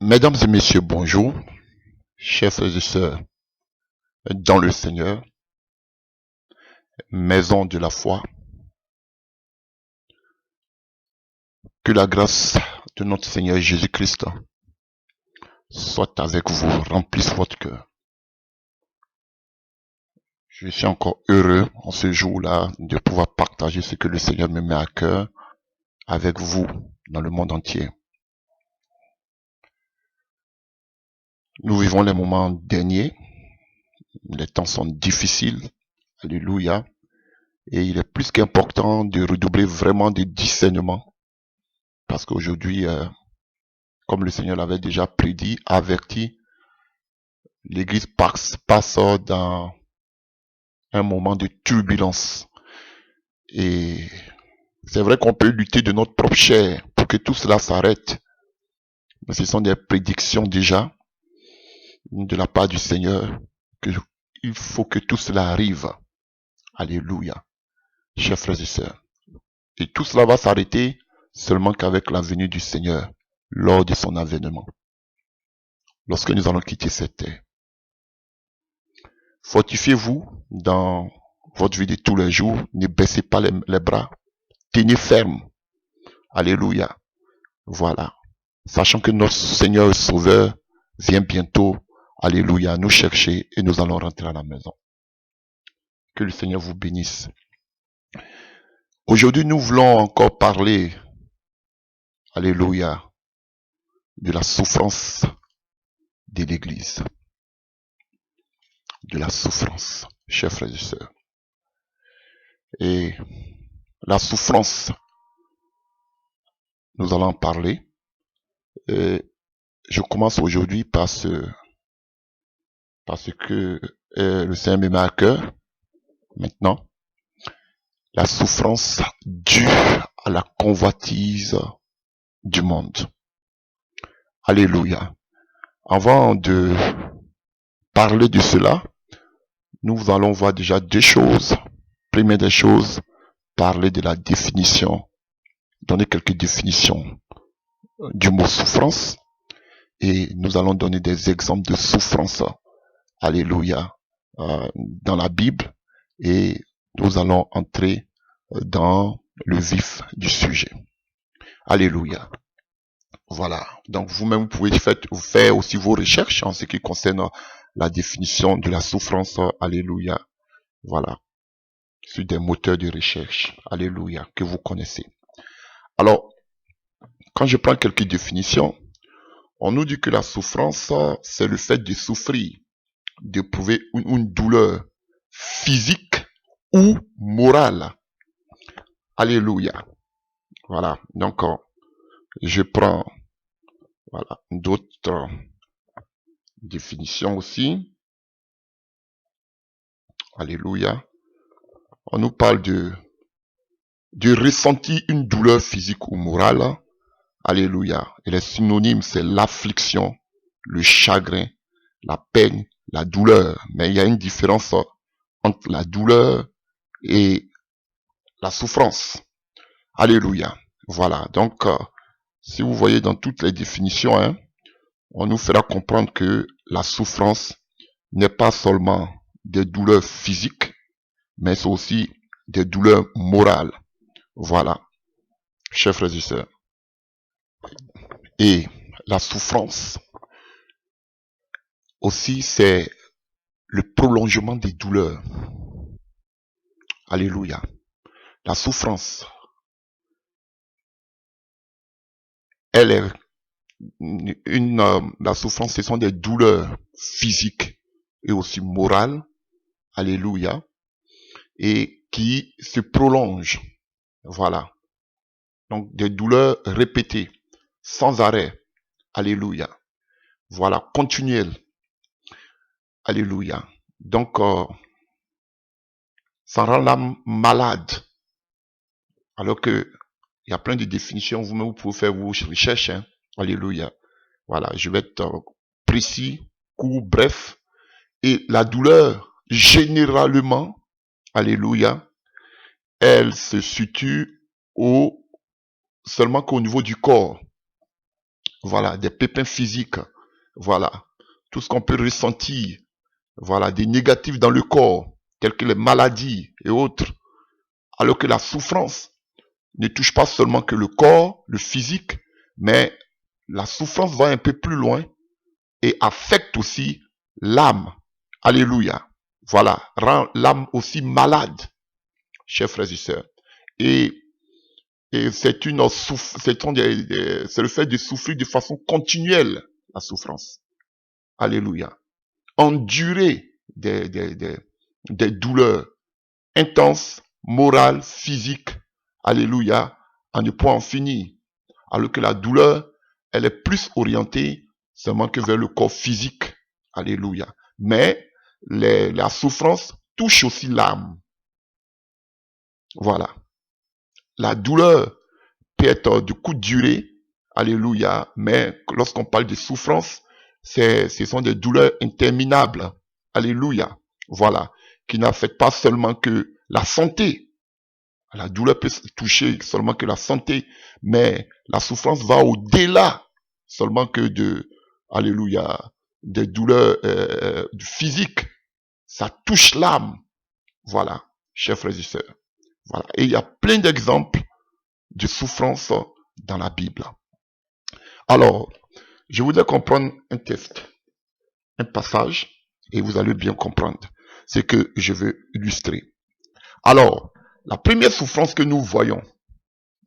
Mesdames et messieurs, bonjour, chers frères et sœurs dans le Seigneur, maison de la foi, que la grâce de notre Seigneur Jésus-Christ soit avec vous, remplisse votre cœur. Je suis encore heureux en ce jour-là de pouvoir partager ce que le Seigneur me met à cœur avec vous dans le monde entier. Nous vivons les moments derniers, les temps sont difficiles, alléluia, et il est plus qu'important de redoubler vraiment de discernement, parce qu'aujourd'hui, comme le Seigneur l'avait déjà prédit, averti, l'Église passe dans un moment de turbulence. Et c'est vrai qu'on peut lutter de notre propre chair pour que tout cela s'arrête. Mais ce sont des prédictions déjà de la part du Seigneur qu'il faut que tout cela arrive. Alléluia. Chers frères et sœurs. Et tout cela va s'arrêter seulement qu'avec la venue du Seigneur, lors de son avènement. Lorsque nous allons quitter cette terre. Fortifiez-vous dans votre vie de tous les jours. Ne baissez pas les bras. Tenez ferme. Alléluia. Voilà. Sachant que notre Seigneur et Sauveur vient bientôt, alléluia, nous chercher et nous allons rentrer à la maison. Que le Seigneur vous bénisse. Aujourd'hui, nous voulons encore parler, alléluia, de la souffrance de l'Église. De la souffrance, chers frères et sœurs. Et la souffrance, nous allons en parler. Et je commence aujourd'hui parce que le Seigneur me met à cœur maintenant. La souffrance due à la convoitise du monde. Alléluia. Avant de parler de cela, nous allons voir déjà deux choses. Première des choses, parler de la définition, donner quelques définitions du mot souffrance. Et nous allons donner des exemples de souffrance, alléluia, dans la Bible. Et nous allons entrer dans le vif du sujet. Alléluia. Voilà. Donc vous-même, vous pouvez faire aussi vos recherches en ce qui concerne la définition de la souffrance. Alléluia. Voilà. Sur des moteurs de recherche. Alléluia. Que vous connaissez. Alors, quand je prends quelques définitions, on nous dit que la souffrance, c'est le fait de souffrir, d'éprouver une douleur physique ou morale. Alléluia. Voilà. Donc, je prends voilà, d'autres définitions aussi. Alléluia. On nous parle de ressentir une douleur physique ou morale. Alléluia. Et les synonymes, c'est l'affliction, le chagrin, la peine, la douleur. Mais il y a une différence entre la douleur et la souffrance. Alléluia. Voilà. Donc, si vous voyez dans toutes les définitions, on nous fera comprendre que la souffrance n'est pas seulement des douleurs physiques, mais c'est aussi des douleurs morales. Voilà. Chers frères et sœurs. Et la souffrance aussi, c'est le prolongement des douleurs. Alléluia. La souffrance, elle est la souffrance, ce sont des douleurs physiques et aussi morales. Alléluia. Et qui se prolongent. Voilà. Donc, des douleurs répétées, sans arrêt. Alléluia. Voilà, continuelles. Alléluia. Donc, ça rend l'âme malade. Alors que il y a plein de définitions, vous-même vous pouvez faire vos recherches. Alléluia. Voilà, je vais être précis, court, bref. Et la douleur, généralement, alléluia, elle se situe seulement qu'au niveau du corps. voilà, des pépins physiques, voilà, tout ce qu'on peut ressentir, voilà, des négatifs dans le corps, tels que les maladies et autres, alors que la souffrance ne touche pas seulement que le corps, le physique, mais la souffrance va un peu plus loin et affecte aussi l'âme. Alléluia. Voilà, rend l'âme aussi malade, chers frères et sœurs. Et, c'est le fait de souffrir de façon continuelle, la souffrance. Alléluia. Endurer des douleurs intenses, morales, physiques. Alléluia. À ne point en finir. Alors que la douleur, elle est plus orientée seulement que vers le corps physique. Alléluia. Mais la souffrance touche aussi l'âme. Voilà. La douleur peut être de courte durée. Alléluia. Mais lorsqu'on parle de souffrance, ce sont des douleurs interminables. Alléluia. Voilà. Qui n'affectent pas seulement que la santé. La douleur peut toucher seulement que la santé, mais la souffrance va au-delà seulement que alléluia, des douleurs physiques. Ça touche l'âme. Voilà, chers frères et sœurs. Voilà. Et il y a plein d'exemples de souffrance dans la Bible. Alors, je voudrais comprendre un texte, un passage, et vous allez bien comprendre ce que je veux illustrer. Alors, la première souffrance que nous voyons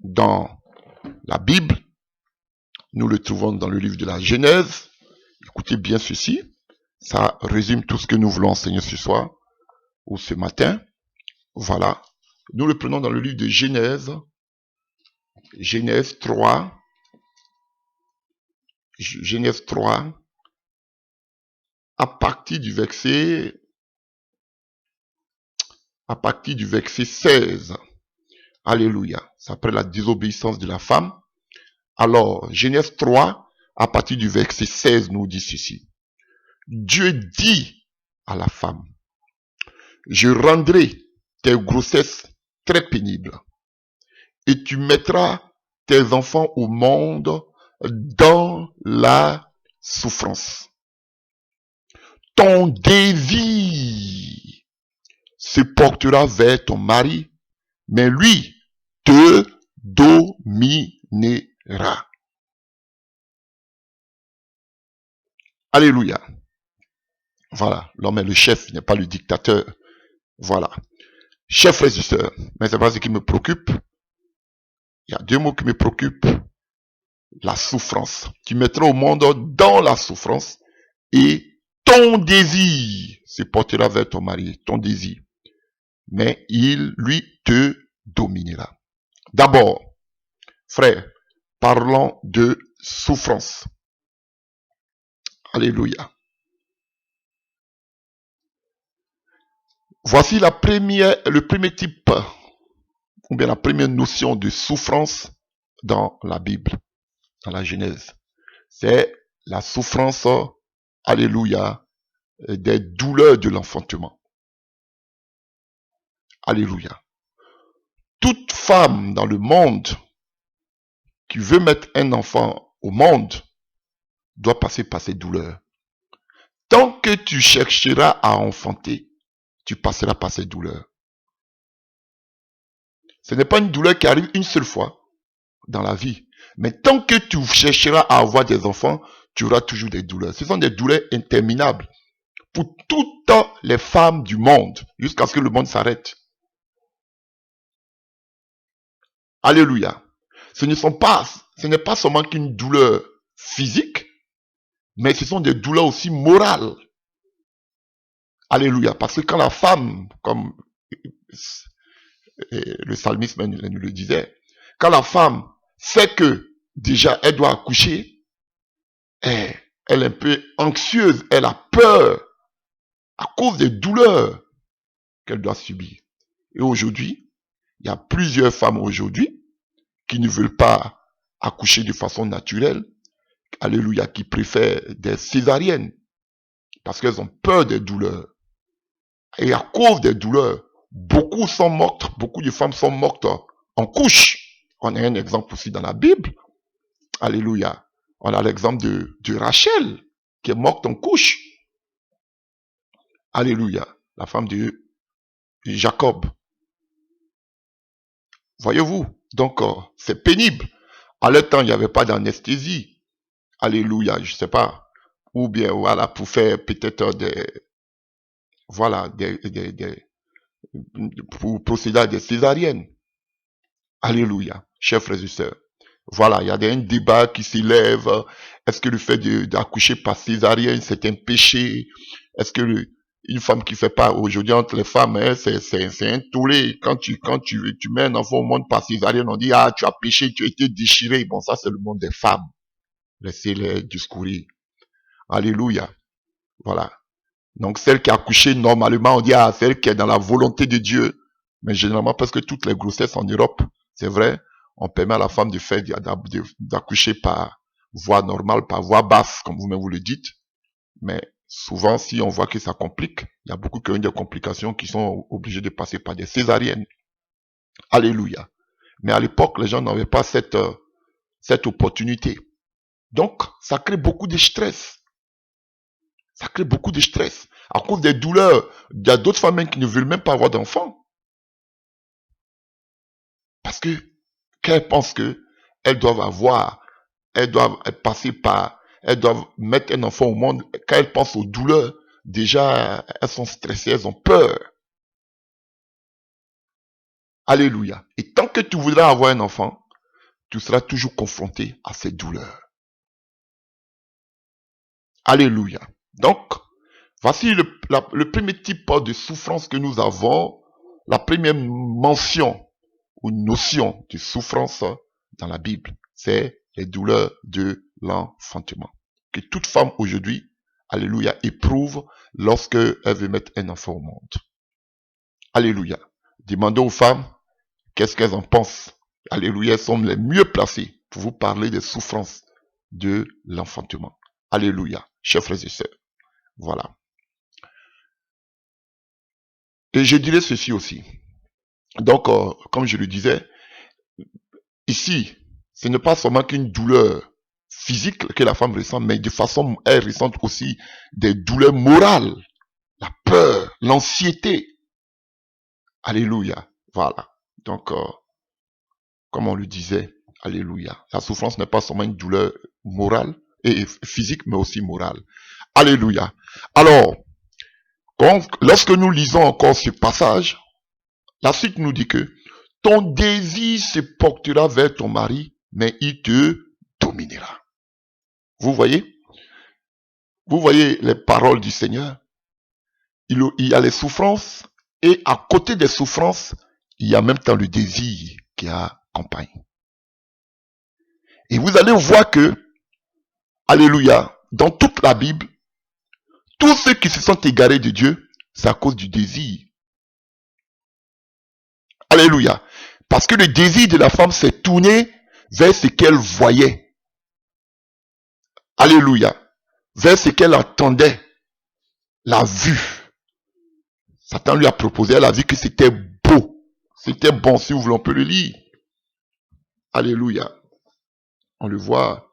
dans la Bible, nous le trouvons dans le livre de la Genèse. Écoutez bien ceci, ça résume tout ce que nous voulons enseigner ce soir ou ce matin. Voilà, nous le prenons dans le livre de Genèse, Genèse 3, à partir du verset 16. Alléluia. C'est après la désobéissance de la femme. Alors, Genèse 3, à partir du verset 16, nous dit ceci. Dieu dit à la femme, je rendrai tes grossesses très pénibles et tu mettras tes enfants au monde dans la souffrance. Ton désir se portera vers ton mari, mais lui te dominera. Alléluia. Voilà, l'homme est le chef, il n'est pas le dictateur. Voilà. Chers frères et sœurs, mais c'est pas ce qui me préoccupe. Il y a deux mots qui me préoccupent. La souffrance. Tu mettras au monde dans la souffrance et ton désir se portera vers ton mari, ton désir. Mais il, lui, te dominera. D'abord, frère, parlons de souffrance. Alléluia. Voici le premier type, ou bien la première notion de souffrance dans la Bible, dans la Genèse. C'est la souffrance, alléluia, des douleurs de l'enfantement. Alléluia. Toute femme dans le monde qui veut mettre un enfant au monde doit passer par ces douleurs. Tant que tu chercheras à enfanter, tu passeras par ces douleurs. Ce n'est pas une douleur qui arrive une seule fois dans la vie. Mais tant que tu chercheras à avoir des enfants, tu auras toujours des douleurs. Ce sont des douleurs interminables pour toutes les femmes du monde, jusqu'à ce que le monde s'arrête. Alléluia. Ce n'est pas seulement qu'une douleur physique, mais ce sont des douleurs aussi morales. Alléluia. Parce que quand la femme, comme le psalmiste nous le disait, quand la femme sait que déjà elle doit accoucher, elle est un peu anxieuse, elle a peur à cause des douleurs qu'elle doit subir. Et aujourd'hui, il y a plusieurs femmes aujourd'hui qui ne veulent pas accoucher de façon naturelle, alléluia, qui préfèrent des césariennes parce qu'elles ont peur des douleurs. Et à cause des douleurs, beaucoup sont mortes, beaucoup de femmes sont mortes en couche. On a un exemple aussi dans la Bible. Alléluia. On a l'exemple de Rachel, qui est morte en couche. Alléluia. La femme de Jacob. Voyez-vous? Donc, c'est pénible. À leur temps, il n'y avait pas d'anesthésie. Alléluia, je sais pas. Ou bien, voilà, pour faire peut-être pour procéder à des césariennes. Alléluia, chers frères et sœurs. Voilà, il y a un débat qui s'élève. Est-ce que le fait d'accoucher par césarienne, c'est un péché? Est-ce que une femme qui fait pas aujourd'hui entre les femmes, hein, c'est un tollé. Quand tu mets un enfant au monde par césarienne, on dit, ah, tu as péché, tu as été déchiré. Bon, ça, c'est le monde des femmes. Laissez-les discourir. Alléluia. Voilà. Donc, celle qui a accouché normalement, on dit, ah, celle qui est dans la volonté de Dieu. Mais généralement, parce que toutes les grossesses en Europe, c'est vrai, on permet à la femme d'accoucher par voie normale, par voie basse, comme vous-même vous le dites. Mais souvent, si on voit que ça complique, il y a beaucoup qui ont des complications qui sont obligées de passer par des césariennes. Alléluia. Mais à l'époque, les gens n'avaient pas cette opportunité. Donc, ça crée beaucoup de stress. Ça crée beaucoup de stress. À cause des douleurs, il y a d'autres femmes qui ne veulent même pas avoir d'enfants. Parce que, qu'elles pensent que elles doivent passer par, elles doivent mettre un enfant au monde. Quand elles pensent aux douleurs, déjà, elles sont stressées, elles ont peur. Alléluia. Et tant que tu voudras avoir un enfant, tu seras toujours confronté à ces douleurs. Alléluia. Donc, voici le premier type de souffrance que nous avons, la première mention ou notion de souffrance dans la Bible, c'est les douleurs de l'enfantement. Que toute femme aujourd'hui, alléluia, éprouve lorsque elle veut mettre un enfant au monde. Alléluia. Demandons aux femmes qu'est-ce qu'elles en pensent. Alléluia, elles sont les mieux placées pour vous parler des souffrances de l'enfantement. Alléluia, chers frères et sœurs. Voilà. Et je dirais ceci aussi. Donc, comme je le disais, ici, ce n'est pas seulement qu'une douleur physique que la femme ressent, mais de façon, elle ressent aussi des douleurs morales, la peur, l'anxiété. Alléluia. Voilà. Donc, comme on le disait, alléluia. La souffrance n'est pas seulement une douleur morale et physique, mais aussi morale. Alléluia. Alors, lorsque nous lisons encore ce passage, la suite nous dit que ton désir se portera vers ton mari, mais il te dominera. Vous voyez? Vous voyez les paroles du Seigneur? Il y a les souffrances, et à côté des souffrances, il y a en même temps le désir qui accompagne. Et vous allez voir que, alléluia, dans toute la Bible, tous ceux qui se sont égarés de Dieu, c'est à cause du désir. Alléluia. Parce que le désir de la femme s'est tourné vers ce qu'elle voyait. Alléluia. Vers ce qu'elle entendait. La vue. Satan lui a proposé, elle a vu que c'était beau. C'était bon, si vous voulez, on peut le lire. Alléluia. On le voit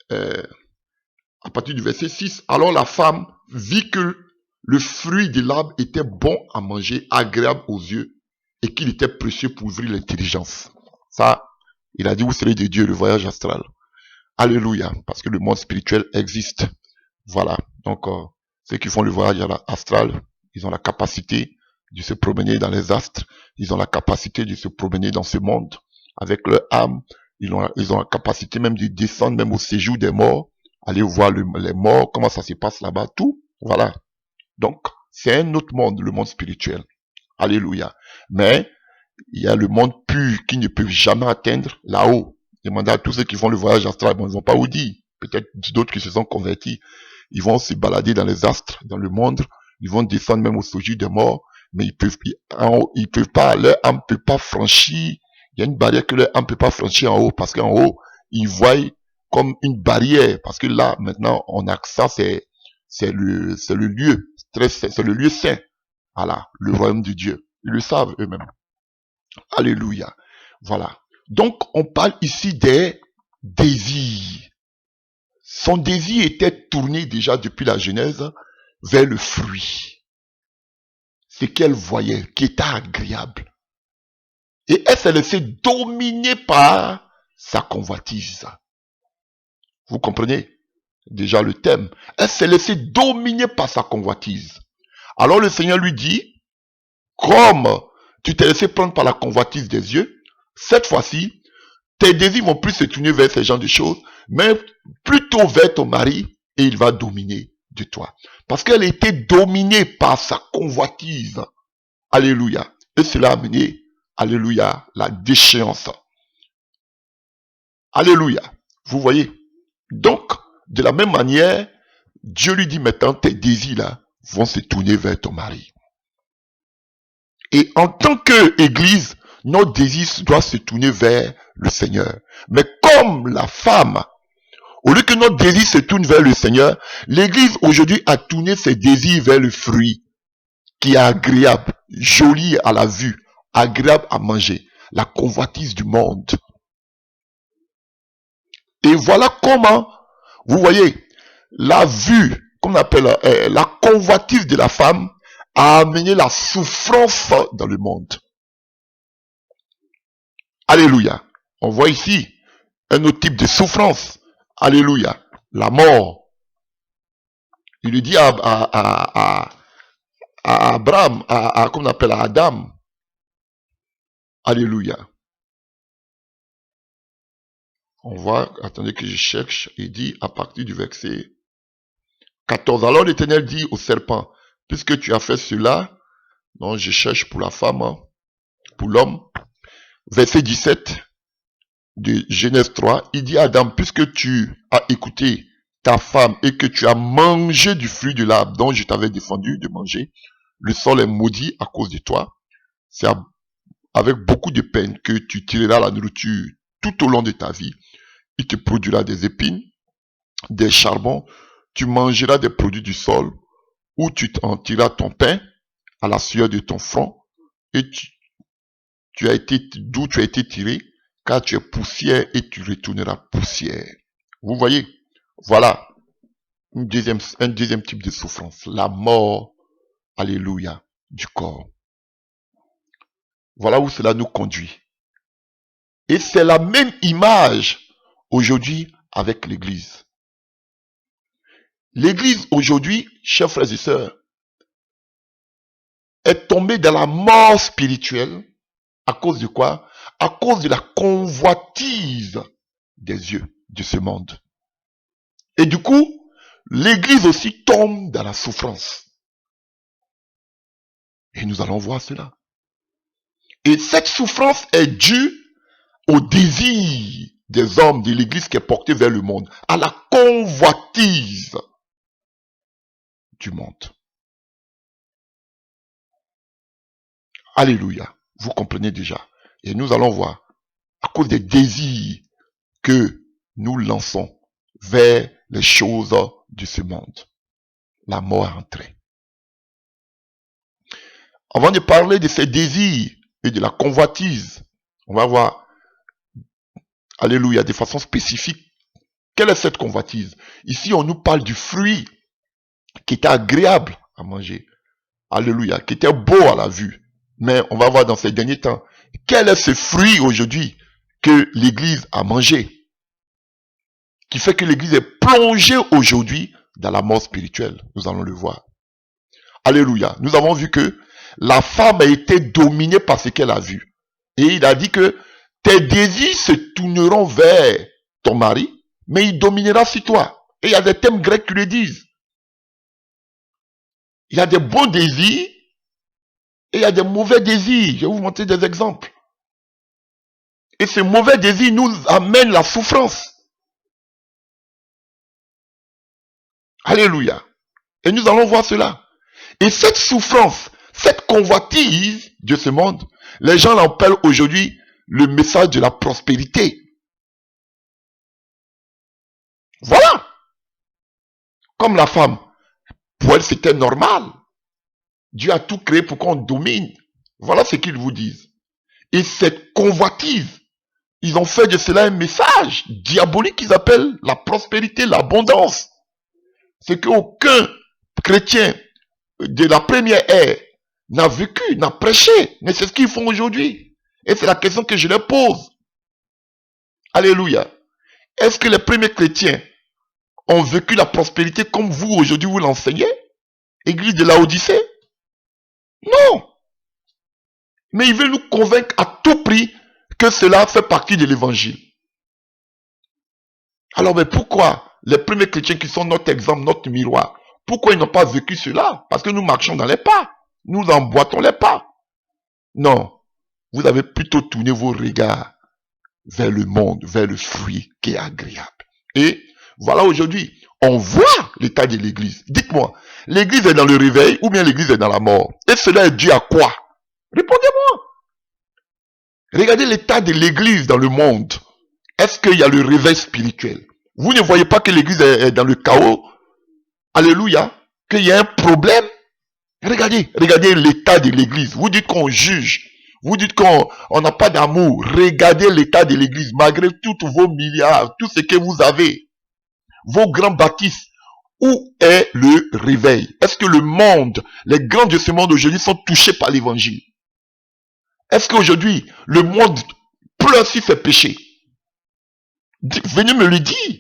à partir du verset 6. Alors la femme vit que le fruit de l'arbre était bon à manger, agréable aux yeux, et qu'il était précieux pour ouvrir l'intelligence. Ça, il a dit, vous serez de Dieu, le voyage astral. Alléluia, parce que le monde spirituel existe. Voilà, donc ceux qui font le voyage astral, ils ont la capacité de se promener dans les astres, ils ont la capacité de se promener dans ce monde avec leur âme, ils ont la capacité même de descendre même au séjour des morts, aller voir les morts, comment ça se passe là-bas, tout, voilà. Donc, c'est un autre monde, le monde spirituel. Alléluia. Mais, il y a le monde pur qui ne peut jamais atteindre là-haut. Demandez à tous ceux qui font le voyage astral, bon, ils vont pas vous dire. Peut-être d'autres qui se sont convertis. Ils vont se balader dans les astres, dans le monde. Ils vont descendre même au séjour des morts. Mais ils peuvent pas, leur âme peut pas franchir. Il y a une barrière que leur âme peut pas franchir en haut. Parce qu'en haut, ils voient comme une barrière. Parce que là, maintenant, on a que ça, c'est le lieu. C'est le lieu saint. Voilà. Le royaume de Dieu. Ils le savent eux-mêmes. Alléluia. Voilà. Donc, on parle ici des désirs. son désir était tourné déjà depuis la Genèse vers le fruit. Ce qu'elle voyait, qui était agréable. Et elle s'est laissée dominer par sa convoitise. Vous comprenez déjà le thème. Elle s'est laissée dominer par sa convoitise. Alors le Seigneur lui dit, comme tu t'es laissé prendre par la convoitise des yeux, cette fois-ci, tes désirs vont plus se tourner vers ce genre de choses, mais plutôt vers ton mari, et il va dominer de toi. Parce qu'elle était dominée par sa convoitise. Alléluia. Et cela a amené, alléluia, la déchéance. Alléluia. Vous voyez. Donc, de la même manière, Dieu lui dit maintenant, tes désirs là vont se tourner vers ton mari. Et en tant qu'Église, notre désir doit se tourner vers le Seigneur. Mais comme la femme, au lieu que notre désir se tourne vers le Seigneur, l'Église aujourd'hui a tourné ses désirs vers le fruit, qui est agréable, joli à la vue, agréable à manger, la convoitise du monde. Et voilà comment, vous voyez, la vue, qu'on appelle la convoitise de la femme, a amené la souffrance dans le monde. Alléluia. On voit ici un autre type de souffrance. Alléluia. La mort. Il lui dit à Abraham, qu'on appelle à Adam. Alléluia. On voit, attendez que je cherche, il dit à partir du verset 14. Alors l'Éternel dit au serpent, puisque tu as fait cela, donc je cherche pour la femme, pour l'homme. Verset 17 de Genèse 3, il dit à Adam, puisque tu as écouté ta femme et que tu as mangé du fruit de l'arbre dont je t'avais défendu de manger, le sol est maudit à cause de toi. C'est avec beaucoup de peine que tu tireras la nourriture tout au long de ta vie. Il te produira des épines, des charbons, tu mangeras des produits du sol, où tu en tireras ton pain à la sueur de ton front, et d'où tu as été tiré, car tu es poussière et tu retourneras poussière. Vous voyez, voilà un deuxième type de souffrance, la mort, alléluia, du corps. Voilà où cela nous conduit. Et c'est la même image aujourd'hui avec l'Église. L'Église aujourd'hui, chers frères et sœurs, est tombée dans la mort spirituelle. À cause de quoi? À cause de la convoitise des yeux de ce monde. Et du coup, l'Église aussi tombe dans la souffrance. Et nous allons voir cela. Et cette souffrance est due au désir des hommes de l'Église qui est porté vers le monde, à la convoitise du monde. Alléluia. Vous comprenez déjà. Et nous allons voir, à cause des désirs que nous lançons vers les choses de ce monde, la mort est entrée. Avant de parler de ces désirs et de la convoitise, on va voir, alléluia, de façon spécifique, quelle est cette convoitise? Ici, on nous parle du fruit qui était agréable à manger. Alléluia, qui était beau à la vue. Mais on va voir dans ces derniers temps, quel est ce fruit aujourd'hui que l'Église a mangé, qui fait que l'Église est plongée aujourd'hui dans la mort spirituelle. Nous allons le voir. Alléluia. Nous avons vu que la femme a été dominée par ce qu'elle a vu. Et il a dit que tes désirs se tourneront vers ton mari, mais il dominera sur toi. Et il y a des thèmes grecs qui le disent. Il y a des bons désirs et il y a des mauvais désirs. Je vais vous montrer des exemples. Et ces mauvais désirs nous amènent la souffrance. Alléluia. Et nous allons voir cela. Et cette souffrance, cette convoitise de ce monde, les gens l'appellent aujourd'hui le message de la prospérité. Voilà. Comme la femme. Pour elle, c'était normal. Dieu a tout créé pour qu'on domine. Voilà ce qu'ils vous disent. Et cette convoitise Ils ont fait de cela un message diabolique qu'ils appellent la prospérité, l'abondance. C'est qu'aucun chrétien de la première ère n'a vécu, n'a prêché. Mais c'est ce qu'ils font aujourd'hui. Et c'est la question que je leur pose. Alléluia. Est-ce que les premiers chrétiens ont vécu la prospérité comme vous aujourd'hui vous l'enseignez? Église de Laodicée? Non. Mais ils veulent nous convaincre à tout prix que cela fait partie de l'évangile. Alors, mais pourquoi les premiers chrétiens qui sont notre exemple, notre miroir, pourquoi ils n'ont pas vécu cela? Parce que nous marchons dans les pas. Nous emboîtons les pas. Non. Vous avez plutôt tourné vos regards vers le monde, vers le fruit qui est agréable. Et voilà aujourd'hui, on voit l'état de l'église. Dites-moi, l'église est dans le réveil ou bien l'église est dans la mort? Et cela est dû à quoi? Répondez-moi. Regardez l'état de l'église dans le monde. Est-ce qu'il y a le réveil spirituel? Vous ne voyez pas que l'église est dans le chaos? Alléluia. Qu'il y a un problème? Regardez l'état de l'église. Vous dites qu'on juge. Vous dites qu'on n'a pas d'amour. Regardez l'état de l'église. Malgré tous vos milliards, tout ce que vous avez, vos grands bâtisses, où est le réveil? Est-ce que le monde, les grands de ce monde aujourd'hui sont touchés par l'évangile? Est-ce qu'aujourd'hui, le monde pleure sur ses péchés? Venez me le dire.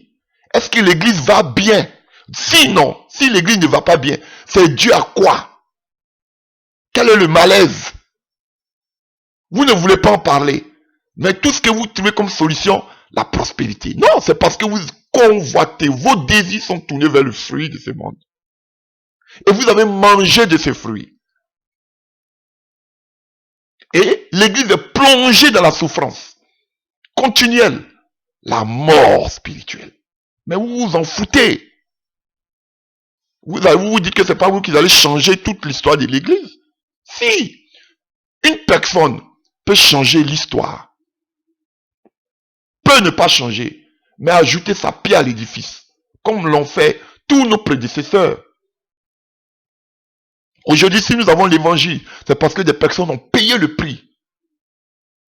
Est-ce que l'église va bien? Sinon, si l'église ne va pas bien, c'est dû à quoi? Quel est le malaise? Vous ne voulez pas en parler. Mais tout ce que vous trouvez comme solution, la prospérité. Non, c'est parce que vous convoitez, vos désirs sont tournés vers le fruit de ce monde. Et vous avez mangé de ces fruits. Et l'église est plongée dans la souffrance continuelle, la mort spirituelle. Mais vous vous en foutez. Vous vous dites que c'est pas vous qui allez changer toute l'histoire de l'église. Si une personne peut changer l'histoire, peut ne pas changer, mais ajouter sa pierre à l'édifice, comme l'ont fait tous nos prédécesseurs. Aujourd'hui, si nous avons l'évangile, c'est parce que des personnes ont payé le prix.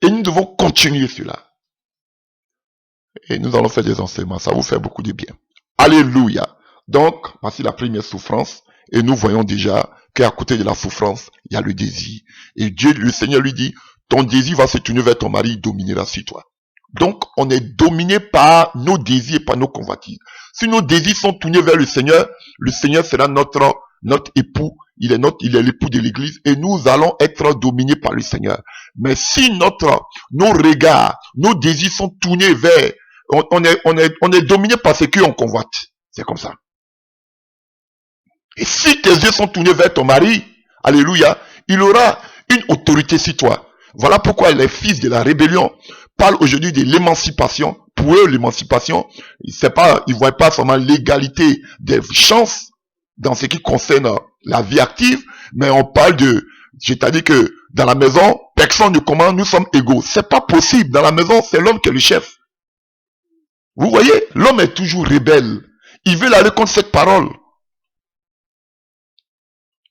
Et nous devons continuer cela. Et nous allons faire des enseignements, ça vous fait beaucoup de bien. Alléluia. Donc, voici la première souffrance. Et nous voyons déjà qu'à côté de la souffrance, il y a le désir. Et Dieu, le Seigneur lui dit, ton désir va se tourner vers ton mari, il dominera sur toi. Donc, on est dominé par nos désirs et par nos convoitises. Si nos désirs sont tournés vers le Seigneur sera notre époux, il est l'époux de l'église et nous allons être dominés par le Seigneur. Mais si nos regards, nos désirs sont tournés vers, on est dominé par ce qu'on convoite. C'est comme ça. Et si tes yeux sont tournés vers ton mari, alléluia, il aura une autorité sur toi. Voilà pourquoi les fils de la rébellion parlent aujourd'hui de l'émancipation. Pour eux, l'émancipation, ils ne voient pas seulement l'égalité des chances dans ce qui concerne la vie active, mais on parle c'est-à-dire que dans la maison, personne ne commande, nous sommes égaux. C'est pas possible. Dans la maison, c'est l'homme qui est le chef. Vous voyez, l'homme est toujours rebelle. Il veut aller contre cette parole.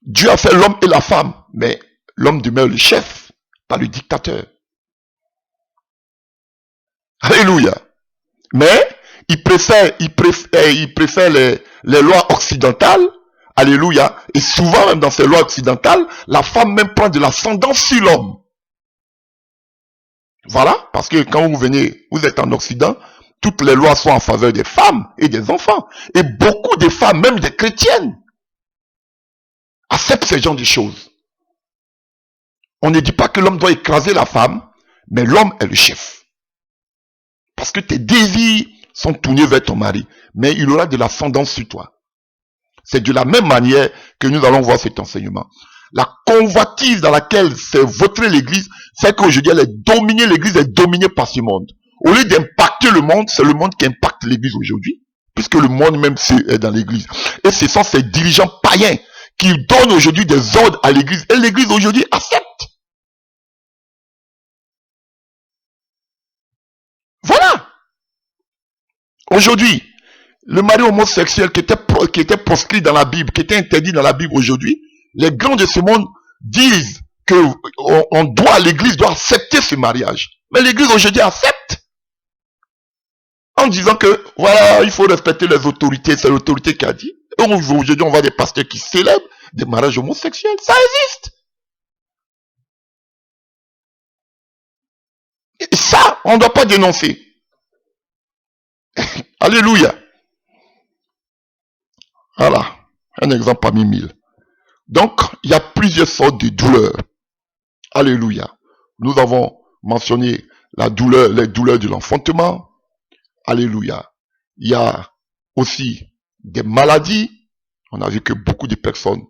Dieu a fait l'homme et la femme, mais l'homme demeure le chef, pas le dictateur. Alléluia. Mais il préfère les lois occidentales. Alléluia. Et souvent même dans ces lois occidentales, la femme même prend de l'ascendance sur l'homme. Voilà, parce que quand vous êtes en Occident, toutes les lois sont en faveur des femmes et des enfants. Et beaucoup de femmes, même des chrétiennes, acceptent ce genre de choses. On ne dit pas que l'homme doit écraser la femme, mais l'homme est le chef. Parce que tes désirs sont tournés vers ton mari, mais il aura de l'ascendance sur toi. C'est de la même manière que nous allons voir cet enseignement. La convoitise dans laquelle s'est vautrée l'église, c'est qu'aujourd'hui l'église est dominée par ce monde. Au lieu d'impacter le monde, c'est le monde qui impacte l'église aujourd'hui, puisque le monde même est dans l'église. Et ce sont ces dirigeants païens qui donnent aujourd'hui des ordres à l'église, et l'église aujourd'hui accepte. Voilà. Aujourd'hui, le mari homosexuel qui était proscrit dans la Bible, qui était interdit dans la Bible aujourd'hui, les grands de ce monde disent que l'église doit accepter ce mariage. Mais l'église aujourd'hui accepte. En disant que, voilà, il faut respecter les autorités, c'est l'autorité qui a dit. Et aujourd'hui, on voit des pasteurs qui célèbrent des mariages homosexuels. Ça existe. Et ça, on ne doit pas dénoncer. Alléluia. Voilà. Un exemple parmi 1000. Donc, il y a plusieurs sortes de douleurs. Alléluia. Nous avons mentionné la douleur, les douleurs de l'enfantement. Alléluia. Il y a aussi des maladies. On a vu que beaucoup de personnes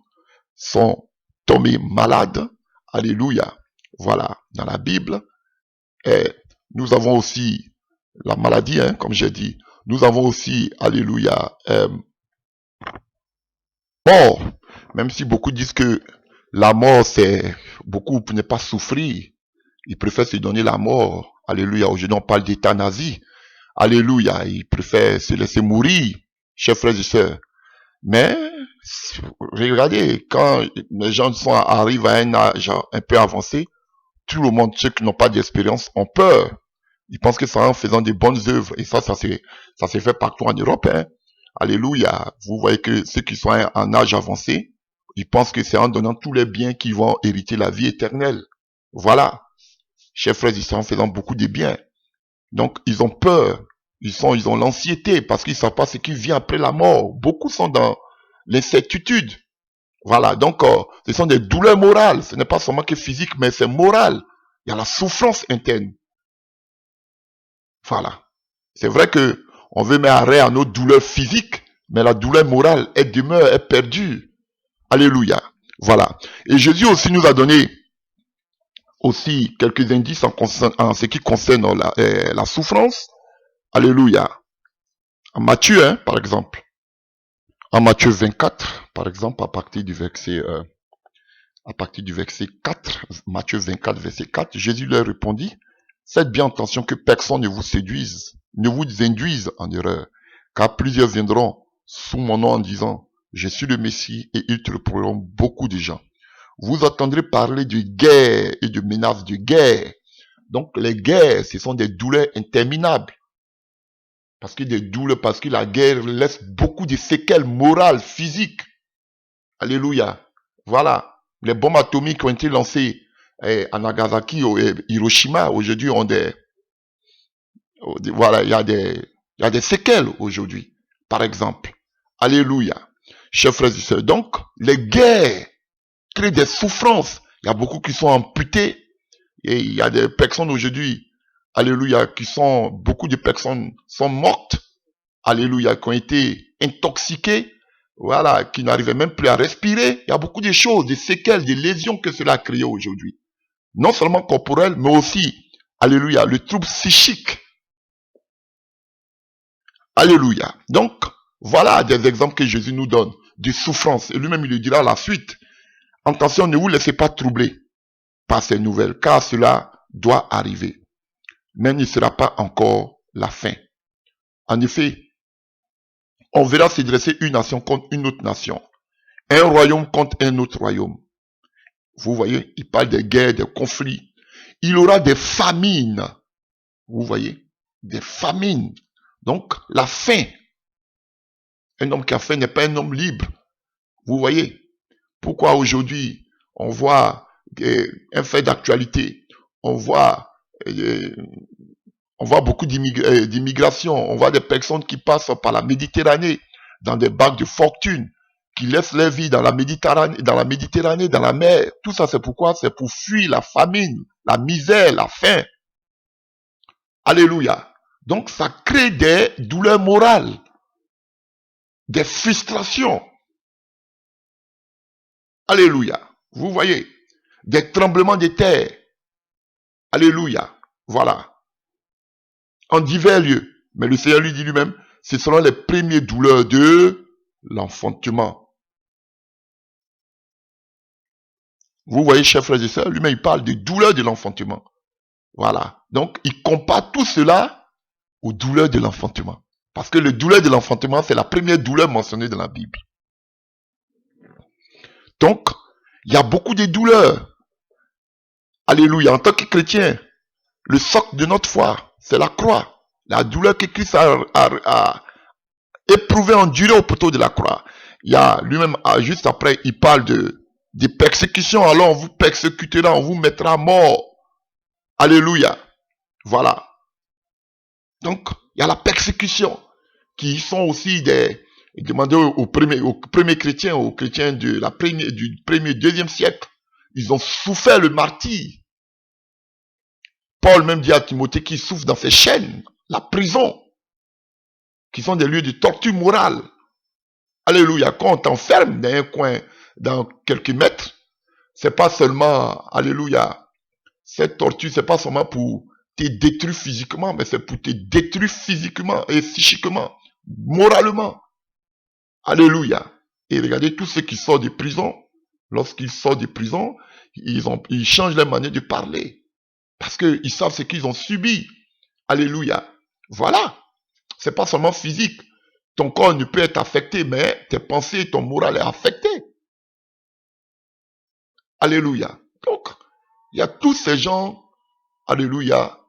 sont tombées malades. Alléluia. Voilà, dans la Bible. Et nous avons aussi la maladie, hein, comme j'ai dit. Nous avons aussi, alléluia, mort. Même si beaucoup disent que la mort, c'est beaucoup pour ne pas souffrir. Ils préfèrent se donner la mort. Alléluia. Aujourd'hui, on parle d'euthanasie. Alléluia. Ils préfèrent se laisser mourir, chers frères et sœurs. Mais, regardez, quand les gens arrivent à un âge un peu avancé, tout le monde, ceux qui n'ont pas d'expérience, ont peur. Ils pensent que c'est en faisant des bonnes œuvres. Et ça s'est fait partout en Europe. Hein. Alléluia. Vous voyez que ceux qui sont en âge avancé, ils pensent que c'est en donnant tous les biens qu'ils vont hériter la vie éternelle. Voilà. Chers frères, ils sont en faisant beaucoup de biens. Donc, ils ont peur. Ils ont l'anxiété parce qu'ils ne savent pas ce qui vient après la mort. Beaucoup sont dans l'incertitude. Voilà. Donc, ce sont des douleurs morales. Ce n'est pas seulement que physique, mais c'est moral. Il y a la souffrance interne. Voilà. C'est vrai que on veut mettre arrêt à nos douleurs physiques, mais la douleur morale, elle demeure, elle perdure. Alléluia. Voilà. Et Jésus aussi nous a donné aussi quelques indices en ce qui concerne la souffrance. Alléluia. En Matthieu, hein, par exemple. En Matthieu 24, par exemple, à partir du verset 4, Matthieu 24, verset 4, Jésus leur répondit, faites bien attention que personne ne vous séduise, ne vous induise en erreur, car plusieurs viendront sous mon nom en disant, je suis le Messie, et ils tromperont beaucoup de gens. Vous entendrez parler de guerre et de menaces de guerre. Donc les guerres, ce sont des douleurs interminables. Parce que la guerre laisse beaucoup de séquelles morales, physiques. Alléluia. Voilà. Les bombes atomiques ont été lancées à Nagasaki et Hiroshima. Aujourd'hui, voilà, il y a des séquelles aujourd'hui. Par exemple. Alléluia. Chers frères et sœurs. Donc, les guerres créent des souffrances. Il y a beaucoup qui sont amputés. Et il y a des personnes aujourd'hui, alléluia, beaucoup de personnes sont mortes. Alléluia, qui ont été intoxiquées. Voilà, qui n'arrivaient même plus à respirer. Il y a beaucoup de choses, des séquelles, des lésions que cela a créé aujourd'hui. Non seulement corporelles, mais aussi, alléluia, le trouble psychique. Alléluia. Donc, voilà des exemples que Jésus nous donne de souffrance. Et lui-même, il le dira à la suite. Attention, ne vous laissez pas troubler par ces nouvelles, car cela doit arriver. Mais il ne sera pas encore la fin. En effet, on verra se dresser une nation contre une autre nation. Un royaume contre un autre royaume. Vous voyez, il parle des guerres, des conflits. Il y aura des famines. Vous voyez, des famines. Donc, la faim. Un homme qui a faim n'est pas un homme libre. Vous voyez, pourquoi aujourd'hui, on voit un fait d'actualité. On voit beaucoup d'immigration. On voit des personnes qui passent par la Méditerranée dans des bacs de fortune, qui laissent leur vie dans la Méditerranée, dans la mer. Tout ça, c'est pourquoi? C'est pour fuir la famine, la misère, la faim. Alléluia. Donc, ça crée des douleurs morales, des frustrations. Alléluia. Vous voyez, des tremblements de terre. Alléluia. Voilà. En divers lieux. Mais le Seigneur lui dit lui-même, ce seront les premières douleurs de l'enfantement. Vous voyez, chers frères et sœurs, lui-même il parle des douleurs de l'enfantement. Voilà. Donc, il compare tout cela aux douleurs de l'enfantement. Parce que le douleur de l'enfantement, c'est la première douleur mentionnée dans la Bible. Donc, il y a beaucoup de douleurs. Alléluia. En tant que chrétien, le socle de notre foi, c'est la croix. La douleur que Christ a éprouvée, endurée au poteau de la croix. Il y a lui-même, juste après, il parle des persécutions. Alors on vous persécutera, on vous mettra à mort. Alléluia. Voilà. Donc, il y a la persécution qui sont aussi demandés aux premiers chrétiens, aux chrétiens du premier, deuxième siècle. Ils ont souffert le martyre. Paul même dit à Timothée qu'il souffre dans ses chaînes, la prison, qui sont des lieux de torture morale. Alléluia. Quand on t'enferme dans un coin, dans quelques mètres, c'est pas seulement, alléluia, cette torture, c'est pas seulement pour te détruire physiquement, mais c'est pour te détruire physiquement et psychiquement, moralement. Alléluia. Et regardez tous ceux qui sortent de prison, lorsqu'ils sortent de prison, ils changent leur manière de parler. Parce qu'ils savent ce qu'ils ont subi. Alléluia. Voilà. C'est pas seulement physique. Ton corps ne peut être affecté, mais tes pensées et ton moral est affecté. Alléluia. Donc, il y a tous ces gens, alléluia,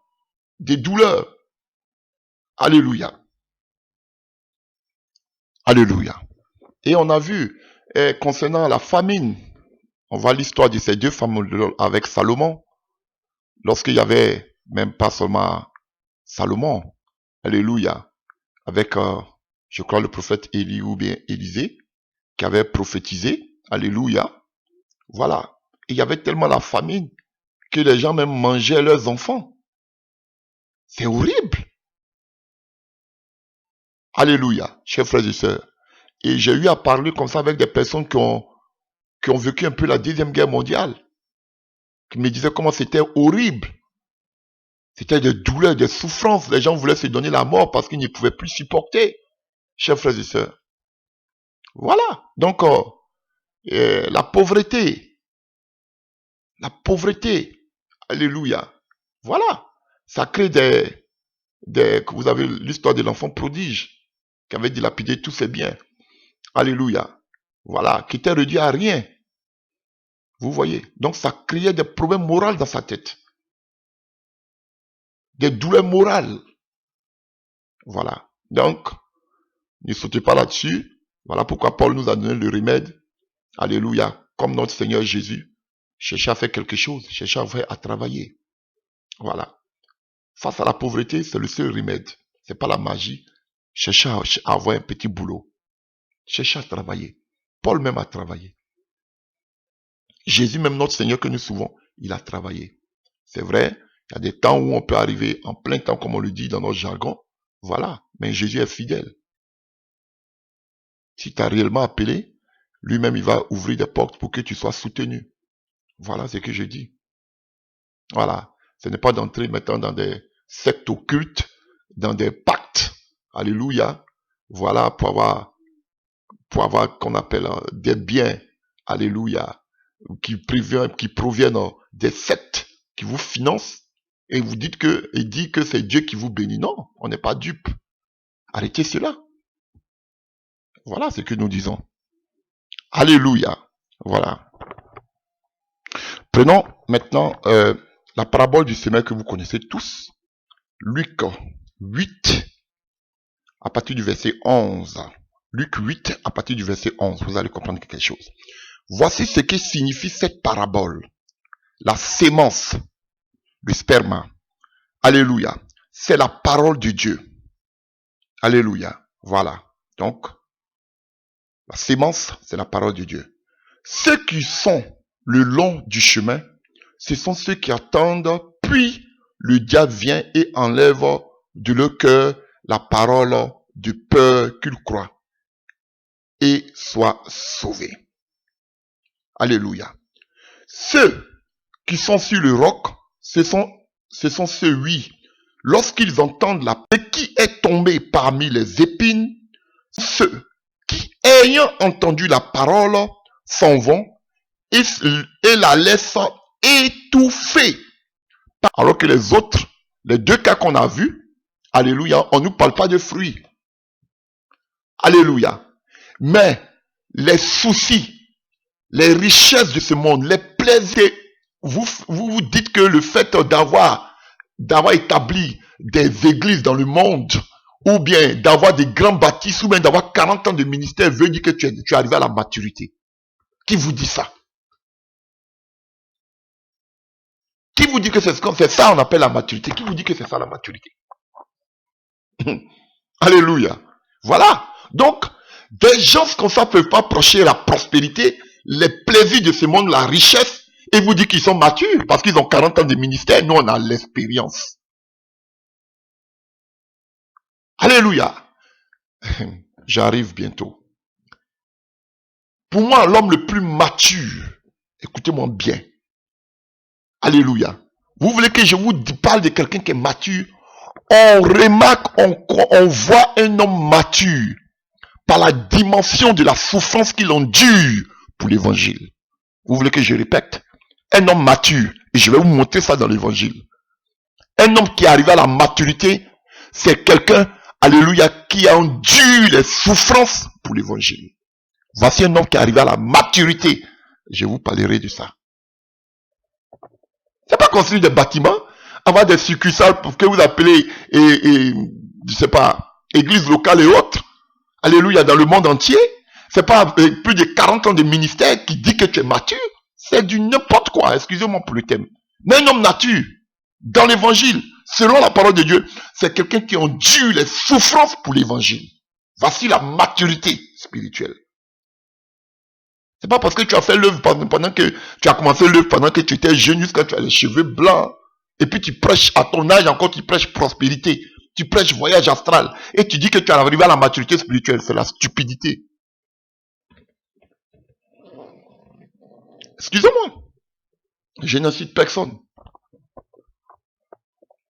des douleurs. Alléluia. Alléluia. Et on a vu, concernant la famine, on voit l'histoire de ces deux femmes avec Salomon. Lorsqu'il y avait, même pas seulement Salomon, alléluia, avec, je crois, le prophète Élie ou bien Élisée, qui avait prophétisé, alléluia, voilà. Et il y avait tellement la famine que les gens même mangeaient leurs enfants. C'est horrible. Alléluia, chers frères et sœurs. Et j'ai eu à parler comme ça avec des personnes qui ont vécu un peu la Deuxième Guerre mondiale, qui me disaient comment c'était horrible. C'était des douleurs, des souffrances. Les gens voulaient se donner la mort parce qu'ils ne pouvaient plus supporter, chers frères et sœurs. Voilà. Donc, la pauvreté, alléluia. Voilà. Ça crée vous avez l'histoire de l'enfant prodige qui avait dilapidé tous ses biens. Alléluia. Voilà. Qui était réduit à rien. Vous voyez. Donc, ça créait des problèmes moraux dans sa tête. Des douleurs morales. Voilà. Donc, ne sautez pas là-dessus. Voilà pourquoi Paul nous a donné le remède. Alléluia. Comme notre Seigneur Jésus. Cherchez à faire quelque chose. Cherchez à travailler. Voilà. Face à la pauvreté, c'est le seul remède. C'est pas la magie. Cherchez à avoir un petit boulot. Cherchez à travailler. Paul même a travaillé. Jésus, même notre Seigneur que nous suivons, il a travaillé. C'est vrai, il y a des temps où on peut arriver en plein temps, comme on le dit dans notre jargon. Voilà. Mais Jésus est fidèle. Si tu as réellement appelé, lui-même, il va ouvrir des portes pour que tu sois soutenu. Voilà ce que je dis. Voilà. Ce n'est pas d'entrer maintenant dans des sectes occultes, dans des pactes. Alléluia. Voilà, pour avoir qu'on appelle des biens. Alléluia. Qui proviennent des sectes qui vous financent. Et vous dites dit que c'est Dieu qui vous bénit. Non, on n'est pas dupe. Arrêtez cela. Voilà ce que nous disons. Alléluia. Voilà. Prenons maintenant la parabole du semeur que vous connaissez tous. Luc 8, à partir du verset 11. Luc 8, à partir du verset 11. Vous allez comprendre quelque chose. Voici ce que signifie cette parabole. La sémence, le sperma. Alléluia. C'est la parole de Dieu. Alléluia. Voilà. Donc, la sémence, c'est la parole de Dieu. Ceux qui sont le long du chemin, ce sont ceux qui attendent, puis le diable vient et enlève de leur cœur la parole de peur qu'ils croient et soient sauvés. Alléluia. Ceux qui sont sur le roc, ce sont ceux, oui, lorsqu'ils entendent la paix qui est tombée parmi les épines, ceux qui, ayant entendu la parole, s'en vont et la laissent étouffée. Alors que les autres, les deux cas qu'on a vus, alléluia, on ne nous parle pas de fruits. Alléluia. Mais les soucis, les richesses de ce monde, les plaisirs, vous dites que le fait d'avoir d'avoir établi des églises dans le monde, ou bien d'avoir des grands bâtisses, ou bien d'avoir 40 ans de ministère veut dire que tu es arrivé à la maturité. Qui vous dit ça? Qui vous dit que c'est ça on appelle la maturité? Qui vous dit que c'est ça la maturité? Alléluia. Voilà. Donc, des gens comme ça ne peuvent pas approcher la prospérité, les plaisirs de ce monde, la richesse, et vous dire qu'ils sont matures, parce qu'ils ont 40 ans de ministère. Nous, on a l'expérience. Alléluia. J'arrive bientôt. Pour moi, l'homme le plus mature, écoutez-moi bien. Alléluia. Vous voulez que je vous parle de quelqu'un qui est mature? On remarque, on voit un homme mature par la dimension de la souffrance qu'il endure pour l'évangile. Vous voulez que je répète? Un homme mature, et je vais vous montrer ça dans l'évangile. Un homme qui est arrivé à la maturité, c'est quelqu'un, alléluia, qui a enduré les souffrances pour l'évangile. Voici un homme qui est arrivé à la maturité. Je vous parlerai de ça. C'est pas construire des bâtiments, avoir des succursales pour que vous appelez, je sais pas, églises locales et autres. Alléluia, dans le monde entier. C'est pas plus de 40 ans de ministère qui dit que tu es mature. C'est du n'importe quoi, excusez-moi pour le thème. Mais un homme nature, dans l'évangile, selon la parole de Dieu, c'est quelqu'un qui endure les souffrances pour l'évangile. Voici la maturité spirituelle. C'est pas parce que tu as fait l'œuvre pendant que tu as commencé l'œuvre pendant que tu étais jeune jusqu'à tu as les cheveux blancs. Et puis tu prêches à ton âge encore, tu prêches prospérité. Tu prêches voyage astral. Et tu dis que tu es arrivé à la maturité spirituelle. C'est la stupidité. Excusez-moi. Je n'incite personne.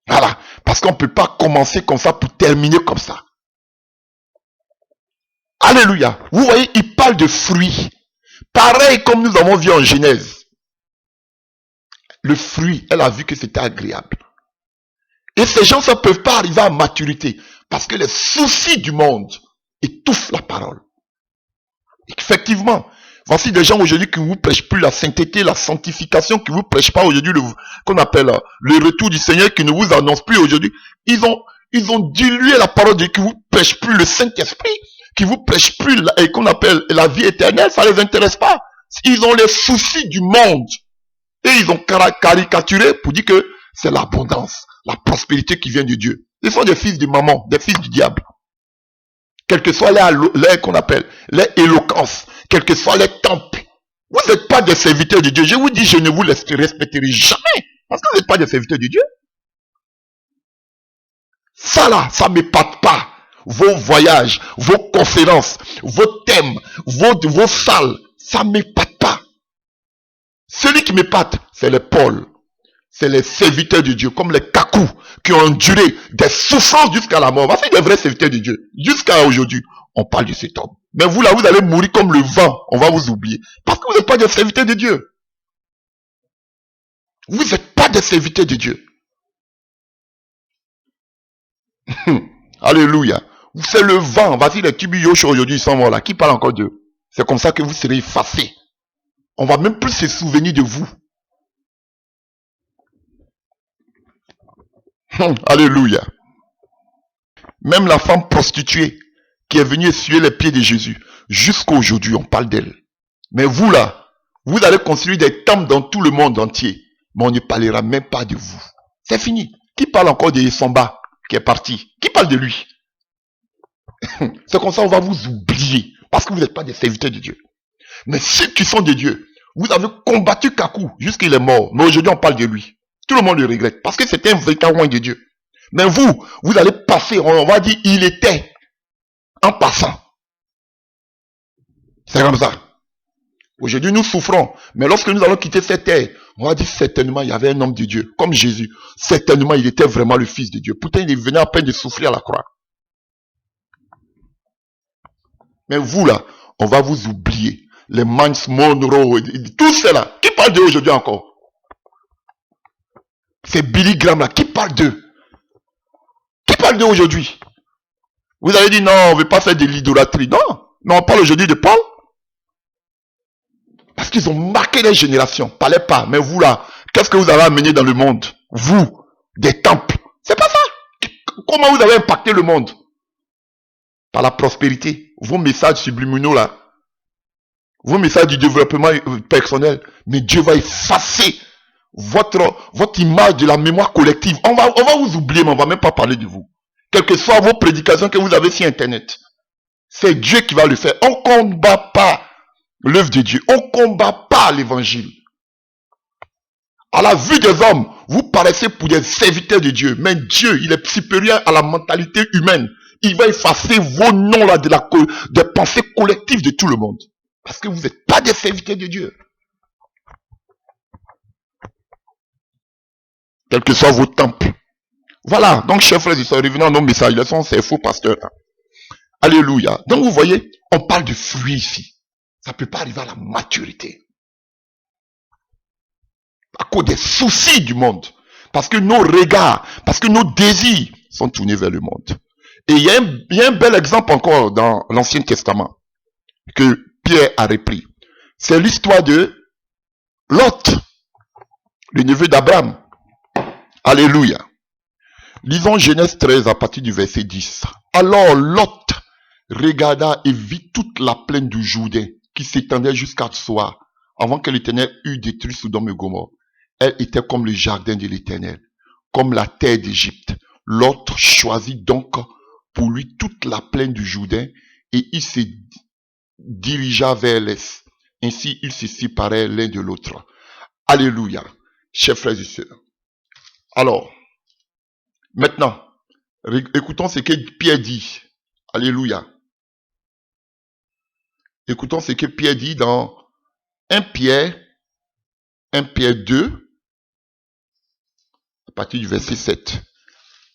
Voilà. Parce qu'on ne peut pas commencer comme ça pour terminer comme ça. Alléluia. Vous voyez, il parle de fruits. Pareil comme nous avons vu en Genèse. Le fruit, elle a vu que c'était agréable. Et ces gens ne peuvent pas arriver à maturité. Parce que les soucis du monde étouffent la parole. Effectivement. Voici des gens aujourd'hui qui ne vous prêchent plus la sainteté, la sanctification, qui ne vous prêchent pas aujourd'hui qu'on appelle le retour du Seigneur, qui ne vous annonce plus aujourd'hui. Ils ont dilué la parole de Dieu, qui ne vous prêchent plus le Saint-Esprit, qui ne vous prêchent plus qu'on appelle la vie éternelle, ça ne les intéresse pas. Ils ont les soucis du monde. Et ils ont caricaturé pour dire que c'est l'abondance, la prospérité qui vient de Dieu. Ils sont des fils de maman, des fils du diable. Quelle que soit qu'on appelle, les éloquences, quels que soient les temples. Vous n'êtes pas des serviteurs de Dieu. Je vous dis, je ne vous respecterai jamais. Parce que vous n'êtes pas des serviteurs de Dieu. Ça là, ça ne m'épate pas. Vos voyages, vos conférences, vos thèmes, vos salles, ça ne m'épate pas. Celui qui m'épate, c'est les Paul. C'est les serviteurs de Dieu, comme les Kakou, qui ont enduré des souffrances jusqu'à la mort. Voici des vrais serviteurs de Dieu. Jusqu'à aujourd'hui, on parle de cet homme. Mais vous là, vous allez mourir comme le vent. On va vous oublier. Parce que vous n'êtes pas des serviteurs de Dieu. Vous n'êtes pas des serviteurs de Dieu. Alléluia. C'est le vent. Voici les Kibiyosh aujourd'hui, ils sont morts là. Qui parle encore d'eux? C'est comme ça que vous serez effacés. On va même plus se souvenir de vous. Alléluia. Même la femme prostituée qui est venue essuyer les pieds de Jésus, jusqu'à aujourd'hui, on parle d'elle. Mais vous là, vous allez construire des temples dans tout le monde entier, mais on ne parlera même pas de vous. C'est fini. Qui parle encore de Samba qui est parti? Qui parle de lui? C'est comme ça on va vous oublier, parce que vous n'êtes pas des serviteurs de Dieu. Mais ceux qui sont de Dieu, vous avez combattu Kakou jusqu'il est mort, mais aujourd'hui on parle de lui. Tout le monde le regrette, parce que c'était un véritable roi de Dieu. Mais vous allez passer, on va dire, il était, en passant. C'est comme ça. Aujourd'hui, nous souffrons. Mais lorsque nous allons quitter cette terre, on va dire certainement, il y avait un homme de Dieu, comme Jésus. Certainement, il était vraiment le Fils de Dieu. Pourtant, il venait à peine de souffrir à la croix. Mais vous, là, on va vous oublier. Les Mans Monroe, tout cela. Qui parle d'eux aujourd'hui encore? C'est Billy Graham, là. Qui parle d'eux? Qui parle d'eux aujourd'hui? Vous avez dit non, on ne veut pas faire de l'idolâtrie. Non, mais on parle aujourd'hui de Paul. Parce qu'ils ont marqué les générations. Parlez pas. Mais vous là, qu'est-ce que vous avez amené dans le monde? Vous, des temples. C'est pas ça. Comment vous avez impacté le monde? Par la prospérité. Vos messages subliminaux là. Vos messages du développement personnel. Mais Dieu va effacer votre image de la mémoire collective. On va vous oublier, mais on va même pas parler de vous. Quelles que soient vos prédications que vous avez sur Internet. C'est Dieu qui va le faire. On combat pas l'œuvre de Dieu. On combat pas l'évangile. À la vue des hommes, vous paraissez pour des serviteurs de Dieu. Mais Dieu, il est supérieur à la mentalité humaine. Il va effacer vos noms là des pensées collectives de tout le monde. Parce que vous n'êtes pas des serviteurs de Dieu. Quels que soient vos temples. Voilà. Donc, chers frères et sœurs, revenons à nos messages. Laissons ces faux pasteurs là. Alléluia. Donc, vous voyez, on parle de fruits ici. Ça ne peut pas arriver à la maturité. À cause des soucis du monde. Parce que nos regards, parce que nos désirs sont tournés vers le monde. Et il y a un bel exemple encore dans l'Ancien Testament que Pierre a repris. C'est l'histoire de Lot, le neveu d'Abraham. Alléluia. Lisons Genèse 13 à partir du verset 10. Alors Lot regarda et vit toute la plaine du Jourdain qui s'étendait jusqu'à Tsoar, avant que l'Éternel eût détruit Sodome et Gomorrhe. Elle était comme le jardin de l'Éternel, comme la terre d'Égypte. Lot choisit donc pour lui toute la plaine du Jourdain et il se dirigea vers l'est. Ainsi, ils se séparaient l'un de l'autre. Alléluia, chers frères et sœurs. Alors, maintenant, écoutons ce que Pierre dit. Alléluia. Écoutons ce que Pierre dit dans 1 Pierre 2, à partir du verset 7.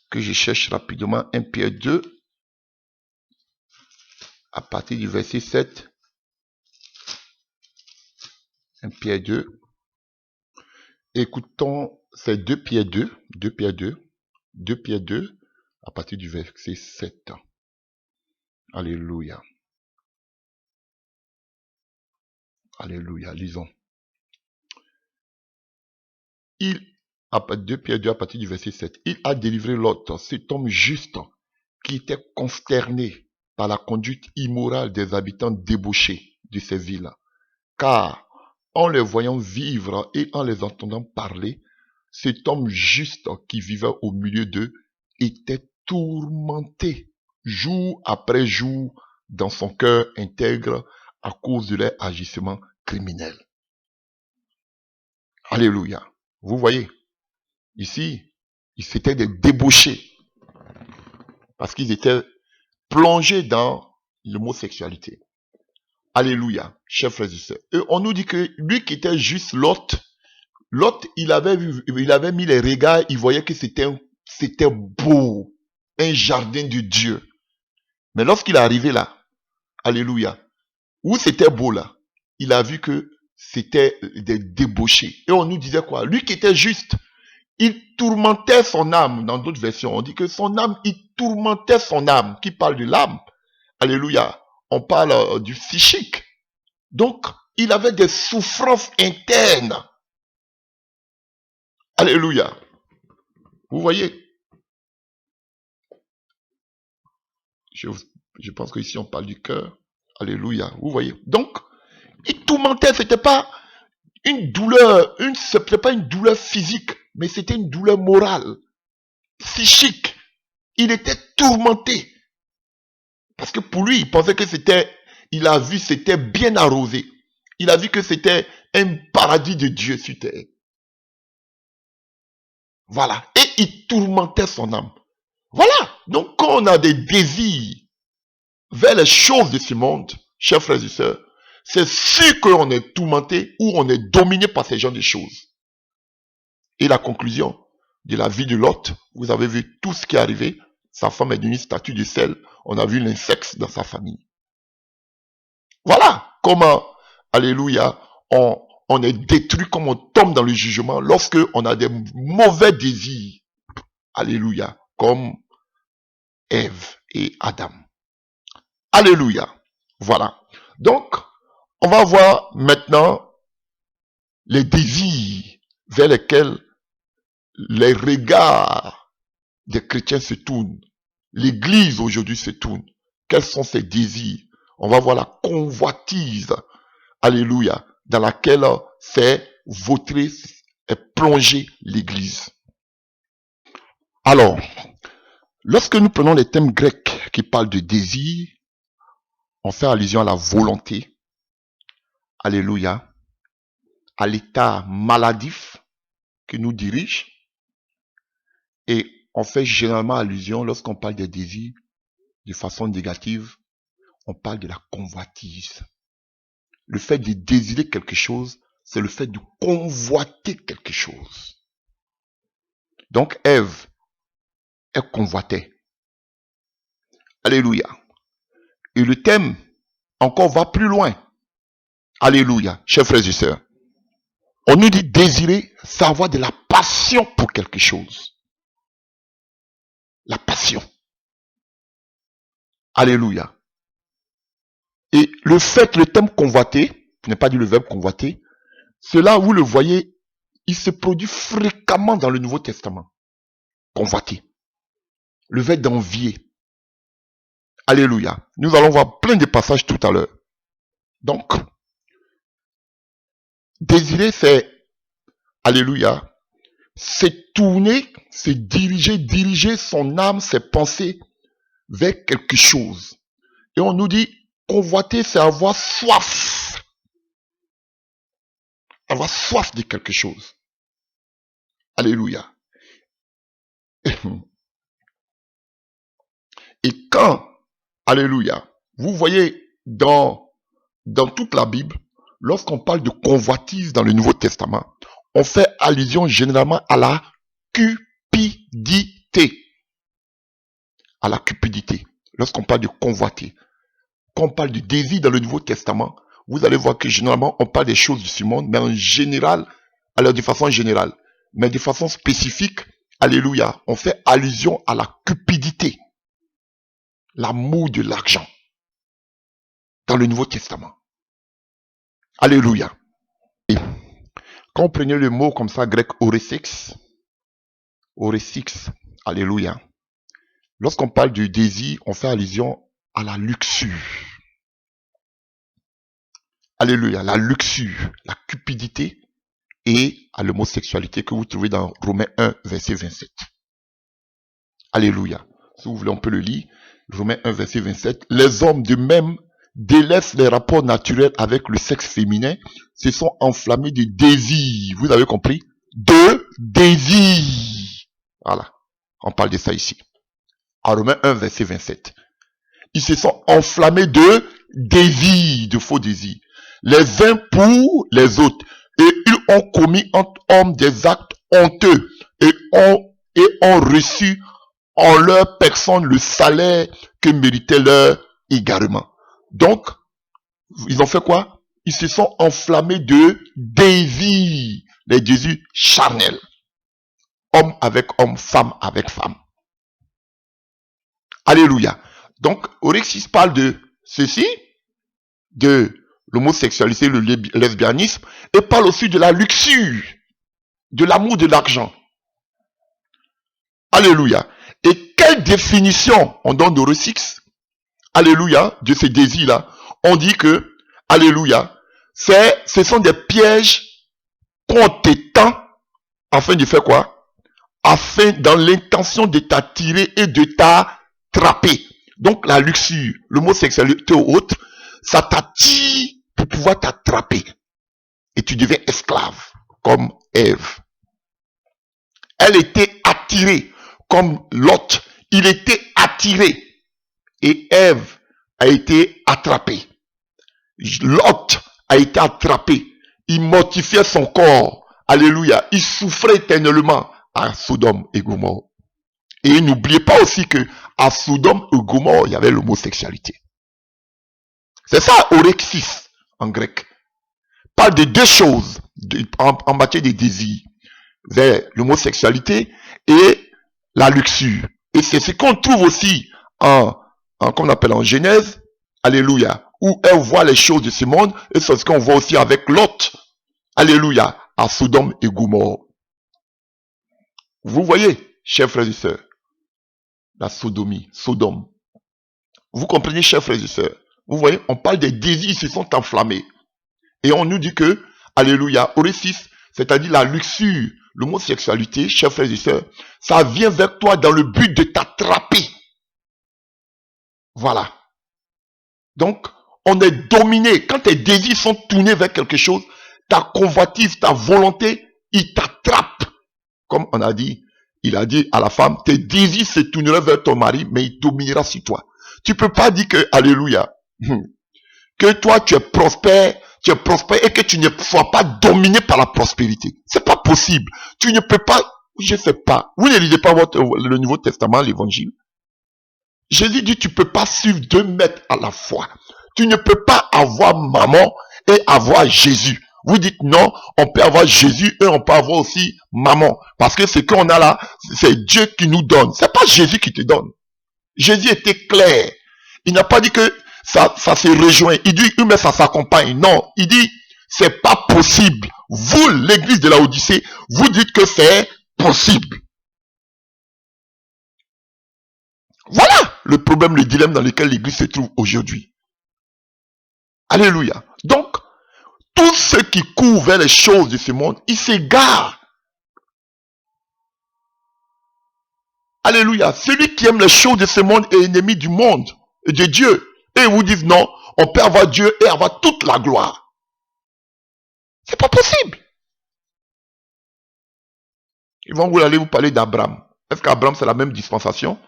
Que je cherche rapidement. 1 Pierre 2, à partir du verset 7. 1 Pierre 2. Écoutons, c'est 2 Pierre 2, 2 Pierre 2, 2 Pierre 2, à partir du verset 7. Alléluia. Alléluia, lisons. 2 Pierre 2 à partir du verset 7. Il a délivré Lot, cet homme juste, qui était consterné par la conduite immorale des habitants débauchés de ces villes. Car, en les voyant vivre et en les entendant parler, cet homme juste qui vivait au milieu d'eux était tourmenté jour après jour dans son cœur intègre à cause de leur agissement criminel. Alléluia. Vous voyez, ici, c'était des débauchés parce qu'ils étaient plongés dans l'homosexualité. Alléluia, chers frères et sœurs. Et on nous dit que lui qui était juste Lot, il avait mis les regards, il voyait que c'était beau, un jardin de Dieu. Mais lorsqu'il est arrivé là, alléluia, où c'était beau là, il a vu que c'était des débauchés. Et on nous disait quoi? Lui qui était juste, il tourmentait son âme. Dans d'autres versions, on dit que son âme, il tourmentait son âme. Qui parle de l'âme? Alléluia. On parle du psychique. Donc, il avait des souffrances internes. Alléluia. Vous voyez? Je pense qu'ici on parle du cœur. Alléluia. Vous voyez? Donc, il tourmentait. C'était pas une douleur, c'était pas une douleur physique, mais c'était une douleur morale, psychique. Il était tourmenté. Parce que pour lui, il pensait que c'était bien arrosé. Il a vu que c'était un paradis de Dieu sur terre. Voilà. Et il tourmentait son âme. Voilà. Donc, quand on a des désirs vers les choses de ce monde, chers frères et sœurs, c'est sûr qu'on est tourmenté ou on est dominé par ces genres de choses. Et la conclusion de la vie de Lot, vous avez vu tout ce qui est arrivé. Sa femme est devenue statue de sel. On a vu l'insecte dans sa famille. Voilà comment, alléluia, on est détruit, comme on tombe dans le jugement lorsque on a des mauvais désirs. Alléluia, comme Ève et Adam. Alléluia. Voilà. Donc, on va voir maintenant les désirs vers lesquels les regards des chrétiens se tournent. L'église aujourd'hui se tourne. Quels sont ses désirs? On va voir la convoitise, alléluia, dans laquelle c'est vautré, est plongée l'église. Alors, lorsque nous prenons les thèmes grecs qui parlent de désir, on fait allusion à la volonté, alléluia, à l'état maladif qui nous dirige, et on fait généralement allusion, lorsqu'on parle des désirs de façon négative, on parle de la convoitise. Le fait de désirer quelque chose, c'est le fait de convoiter quelque chose. Donc Ève, elle convoitait. Alléluia. Et le thème encore va plus loin. Alléluia, chers frères et sœurs. On nous dit désirer, c'est avoir de la passion pour quelque chose. La passion. Alléluia. Et le fait, le thème convoiter, je n'ai pas dit le verbe convoiter, cela, vous le voyez, il se produit fréquemment dans le Nouveau Testament. Convoiter. Le verbe d'envier. Alléluia. Nous allons voir plein de passages tout à l'heure. Donc, désirer, c'est, alléluia, c'est tourner, c'est diriger son âme, ses pensées vers quelque chose. Et on nous dit, convoiter, c'est avoir soif. Avoir soif de quelque chose. Alléluia. Et quand, alléluia, vous voyez dans toute la Bible, lorsqu'on parle de convoitise dans le Nouveau Testament, on fait allusion généralement à la cupidité. À la cupidité. Lorsqu'on parle de convoiter, quand on parle de désir dans le Nouveau Testament, vous allez voir que généralement on parle des choses de ce monde, mais en général, alors de façon générale, mais de façon spécifique, alléluia, on fait allusion à la cupidité, l'amour de l'argent dans le Nouveau Testament. Alléluia. Et quand on prenait le mot comme ça grec oresix, alléluia. Lorsqu'on parle du désir, on fait allusion à la luxure. Alléluia, la luxure, la cupidité et à l'homosexualité que vous trouvez dans Romains 1, verset 27. Alléluia. Si vous voulez, on peut le lire. Romains 1, verset 27. Les hommes de même délaissent les rapports naturels avec le sexe féminin, se sont enflammés de désir. Vous avez compris? De désir. Voilà. On parle de ça ici. À Romains 1, verset 27. Ils se sont enflammés de désir, de faux désirs. Les uns pour les autres. Et ils ont commis entre hommes des actes honteux et ont reçu en leur personne le salaire que méritait leur égarement. Donc, ils ont fait quoi? Ils se sont enflammés de désirs, les désirs charnels. Homme avec homme, femme avec femme. Alléluia. Donc, Orexis parle de ceci, de l'homosexualité, le lesbianisme, et parle aussi de la luxure, de l'amour de l'argent. Alléluia. Et quelle définition on donne d'Orexis? Alléluia, de ces désirs-là. On dit que, alléluia, ce sont des pièges qu'on t'étend afin de faire quoi? Afin, dans l'intention de t'attirer et de t'attraper. Donc la luxure, l'homosexualité ou autre, ça t'attire pour pouvoir t'attraper. Et tu deviens esclave, comme Ève. Elle était attirée, comme Lot. Il était attiré. Et Ève a été attrapée. Lot a été attrapé. Il mortifiait son corps. Alléluia. Il souffrait éternellement à Sodome et Gomorrhe. Et n'oubliez pas aussi que à Sodome et Gomorrhe, il y avait l'homosexualité. C'est ça, orexis, en grec. Parle de deux choses en matière de désir. Vers l'homosexualité et la luxure. Et c'est ce qu'on trouve aussi comme on appelle en Genèse, alléluia, où elle voit les choses de ce monde, et c'est ce qu'on voit aussi avec Lot, alléluia, à Sodome et Gomorrhe. Vous voyez, chers frères et sœurs, la sodomie, Sodome. Vous comprenez, chers frères et sœurs. Vous voyez, on parle des désirs qui se sont enflammés. Et on nous dit que, alléluia, Orésis, c'est-à-dire la luxure, l'homosexualité, chers frères et sœurs, ça vient vers toi dans le but de t'attraper. Voilà. Donc, on est dominé. Quand tes désirs sont tournés vers quelque chose, ta convoitise, ta volonté, il t'attrape. Comme on a dit, il a dit à la femme, tes désirs se tourneront vers ton mari, mais il dominera sur toi. Tu peux pas dire que, alléluia, que toi tu es prospère et que tu ne sois pas dominé par la prospérité. C'est pas possible. Tu ne peux pas, je sais pas. Vous ne lisez pas le Nouveau Testament, l'Évangile. Jésus dit, tu peux pas suivre 2 maîtres à la fois. Tu ne peux pas avoir maman et avoir Jésus. Vous dites non, on peut avoir Jésus et on peut avoir aussi maman. Parce que ce qu'on a là, c'est Dieu qui nous donne. C'est pas Jésus qui te donne. Jésus était clair. Il n'a pas dit que ça se rejoint. Il dit, mais ça s'accompagne. Non, il dit, c'est pas possible. Vous, l'église de la Odyssée, vous dites que c'est possible. Voilà le problème, le dilemme dans lequel l'église se trouve aujourd'hui. Alléluia. Donc, tous ceux qui courent vers les choses de ce monde, ils s'égarent. Alléluia. Celui qui aime les choses de ce monde est ennemi du monde et de Dieu. Et ils vous disent non, on peut avoir Dieu et avoir toute la gloire. C'est pas possible. Ils vont vous aller vous parler d'Abraham. Est-ce qu'Abraham c'est la même dispensation?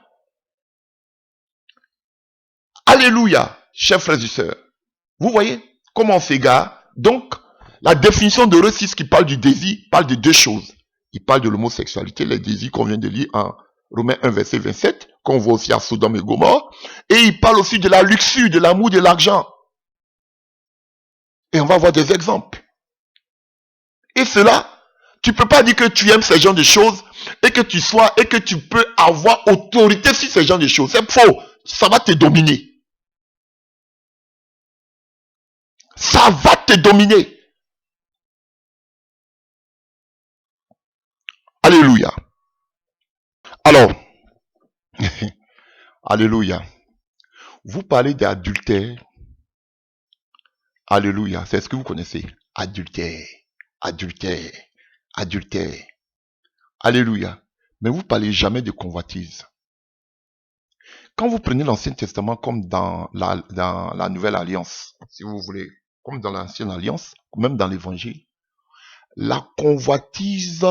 Alléluia, chers frères et sœurs. Vous voyez comment on s'égare? Donc, la définition de Récis qui parle du désir parle de 2 choses. Il parle de l'homosexualité, les désirs qu'on vient de lire en Romains 1, verset 27, qu'on voit aussi à Sodome et Gomorrhe. Et il parle aussi de la luxure, de l'amour, de l'argent. Et on va voir des exemples. Et cela, tu peux pas dire que tu aimes ces genres de choses et que tu peux avoir autorité sur ces genres de choses. C'est faux. Ça va te dominer. Ça va te dominer. Alléluia. Alors, alléluia. Vous parlez d'adultère. Alléluia. C'est ce que vous connaissez. Adultère. Adultère. Adultère. Alléluia. Mais vous parlez jamais de convoitise. Quand vous prenez l'Ancien Testament comme dans la Nouvelle Alliance, si vous voulez, comme dans l'Ancienne Alliance, même dans l'Évangile, la convoitise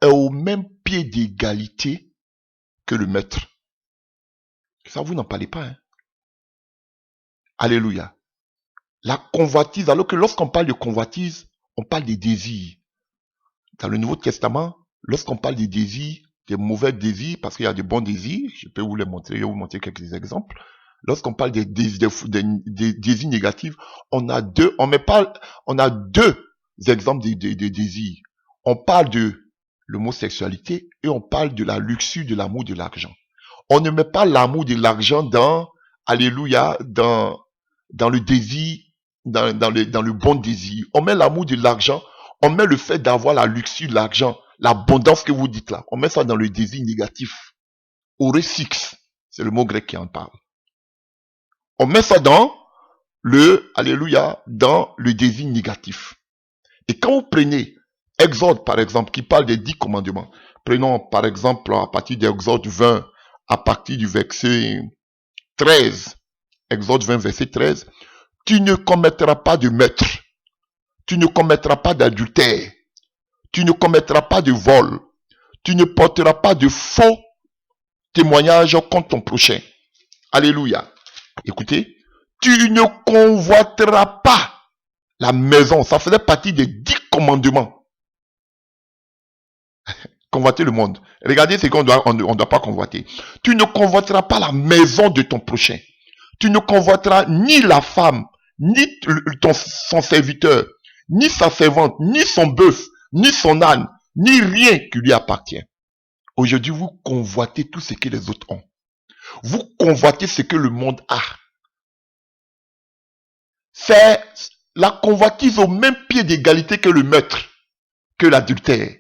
est au même pied d'égalité que le maître. Ça, vous n'en parlez pas. Hein? Alléluia. La convoitise, alors que lorsqu'on parle de convoitise, on parle des désirs. Dans le Nouveau Testament, lorsqu'on parle des désirs, des mauvais désirs, parce qu'il y a de bons désirs, je peux vous les montrer, je vais vous montrer quelques exemples. Lorsqu'on parle des désirs négatifs, on a deux exemples de désirs. On parle de l'homosexualité et on parle de la luxure, de l'amour, de l'argent. On ne met pas l'amour de l'argent dans, alléluia, dans le désir, dans le bon désir. On met l'amour de l'argent, on met le fait d'avoir la luxure, l'argent, l'abondance que vous dites là, on met ça dans le désir négatif. Oresix, c'est le mot grec qui en parle. On met ça dans le, alléluia, dans le désir négatif. Et quand vous prenez Exode, par exemple, qui parle des 10 commandements, prenons par exemple à partir d'Exode 20, à partir du verset 13, Exode 20, verset 13, tu ne commettras pas de meurtre, tu ne commettras pas d'adultère, tu ne commettras pas de vol, tu ne porteras pas de faux témoignages contre ton prochain. Alléluia. Écoutez, tu ne convoiteras pas la maison. Ça faisait partie des 10 commandements. Convoiter le monde. Regardez ce qu'on doit, on ne doit pas convoiter. Tu ne convoiteras pas la maison de ton prochain. Tu ne convoiteras ni la femme, ni son serviteur, ni sa servante, ni son bœuf, ni son âne, ni rien qui lui appartient. Aujourd'hui, vous convoitez tout ce que les autres ont. Vous convoitez ce que le monde a. C'est la convoitise au même pied d'égalité que le meurtre, que l'adultère.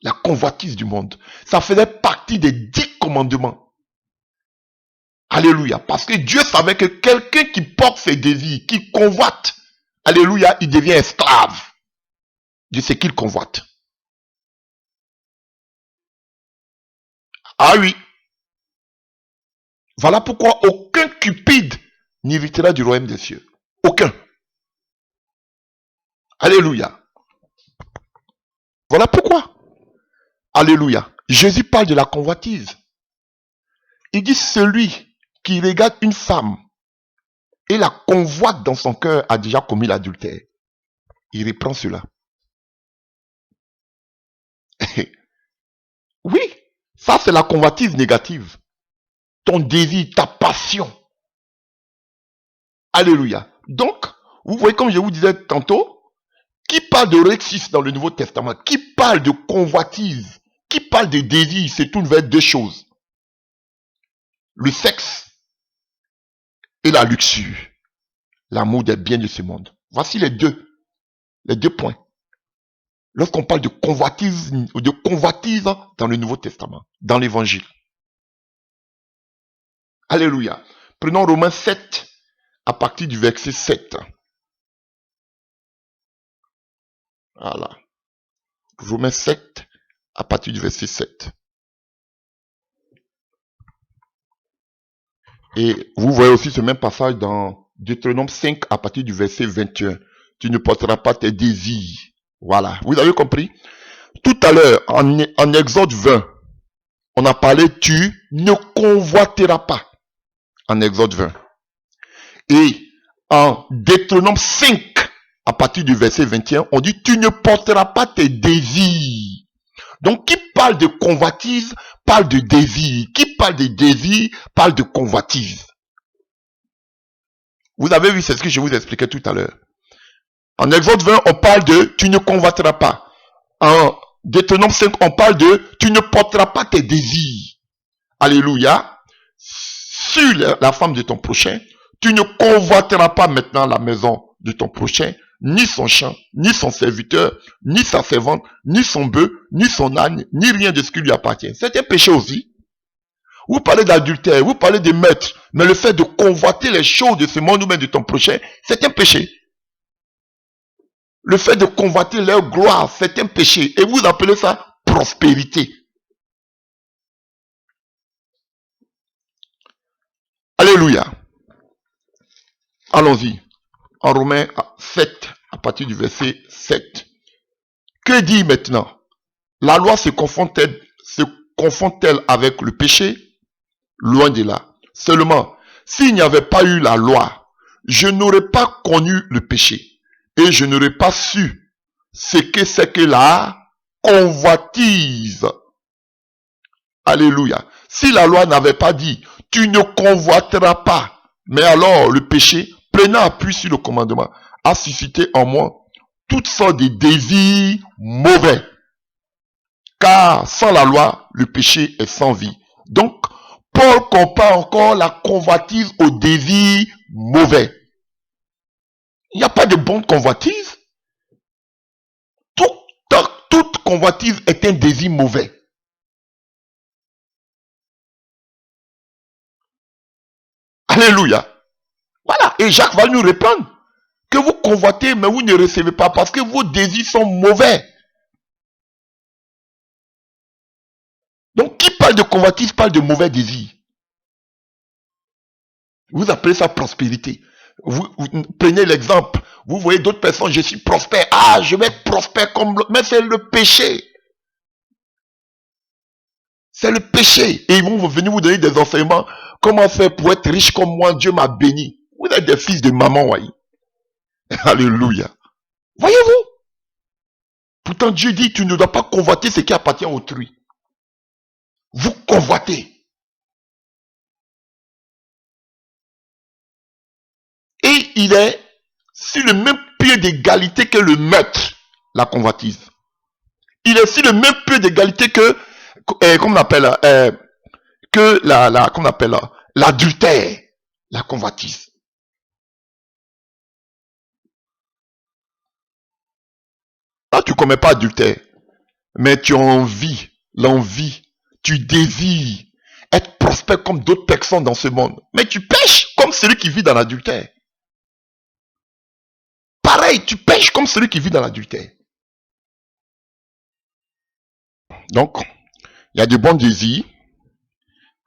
La convoitise du monde. Ça faisait partie des 10 commandements. Alléluia. Parce que Dieu savait que quelqu'un qui porte ses désirs, qui convoite, alléluia, il devient esclave de ce qu'il convoite. Ah oui. Voilà pourquoi aucun cupide n'héritera du royaume des cieux. Aucun. Alléluia. Voilà pourquoi. Alléluia. Jésus parle de la convoitise. Il dit celui qui regarde une femme et la convoite dans son cœur a déjà commis l'adultère. Il reprend cela. Oui, ça c'est la convoitise négative. Ton désir, ta passion. Alléluia. Donc, vous voyez comme je vous disais tantôt, qui parle de rexis dans le Nouveau Testament, qui parle de convoitise, qui parle de désir, c'est tout vers deux choses. Le sexe et la luxure. L'amour des biens de ce monde. Voici les deux points. Lorsqu'on parle de convoitise dans le Nouveau Testament, dans l'Évangile. Alléluia. Prenons Romains 7, à partir du verset 7. Voilà. Romains 7, à partir du verset 7. Et vous voyez aussi ce même passage dans Deutéronome 5, à partir du verset 21. Tu ne porteras pas tes désirs. Voilà. Vous avez compris? Tout à l'heure, en Exode 20, on a parlé tu ne convoiteras pas. En Exode 20. Et en Deutéronome 5, à partir du verset 21, on dit tu ne porteras pas tes désirs. Donc qui parle de convoitise parle de désir. Qui parle de désir parle de convoitise. Vous avez vu, c'est ce que je vous expliquais tout à l'heure. En Exode 20, on parle de tu ne convoiteras pas. En Deutéronome 5, on parle de tu ne porteras pas tes désirs. Alléluia. Sur la femme de ton prochain, tu ne convoiteras pas maintenant la maison de ton prochain, ni son champ, ni son serviteur, ni sa servante, ni son bœuf, ni son âne, ni rien de ce qui lui appartient. C'est un péché aussi. Vous parlez d'adultère, vous parlez de maître, mais le fait de convoiter les choses de ce monde ou même de ton prochain, c'est un péché. Le fait de convoiter leur gloire, c'est un péché. Et vous appelez ça prospérité. Alléluia. Allons-y. En Romains 7, à partir du verset 7. Que dit maintenant? La loi se confond-elle avec le péché? Loin de là. Seulement, s'il n'y avait pas eu la loi, je n'aurais pas connu le péché. Et je n'aurais pas su ce que c'est que la convoitise. Alléluia. Si la loi n'avait pas dit, tu ne convoiteras pas, mais alors le péché, prenant appui sur le commandement, a suscité en moi toutes sortes de désirs mauvais. Car sans la loi, le péché est sans vie. Donc, Paul compare encore la convoitise au désir mauvais. Il n'y a pas de bonne convoitise. Toute convoitise est un désir mauvais. Alléluia. Voilà. Et Jacques va nous répondre que vous convoitez, mais vous ne recevez pas parce que vos désirs sont mauvais. Donc, qui parle de convoitise parle de mauvais désirs. Vous appelez ça prospérité. Vous prenez l'exemple. Vous voyez d'autres personnes, je suis prospère. Ah, je vais être prospère comme l'autre. Mais c'est le péché. C'est le péché. Et ils vont venir vous donner des enseignements. Comment faire pour être riche comme moi? Dieu m'a béni. Vous êtes des fils de maman, voyez. Alléluia. Voyez-vous? Pourtant, Dieu dit, tu ne dois pas convoiter ce qui appartient à autrui. Vous convoitez. Et il est sur le même pied d'égalité que le maître, la convoitise. Il est sur le même pied d'égalité que, comment on appelle, que comment on appelle, l'adultère, la convoitise. Là, tu ne commets pas adultère. Mais tu as envie, l'envie, tu désires être prospère comme d'autres personnes dans ce monde. Mais tu pêches comme celui qui vit dans l'adultère. Pareil, tu pêches comme celui qui vit dans l'adultère. Donc, il y a de bons désirs.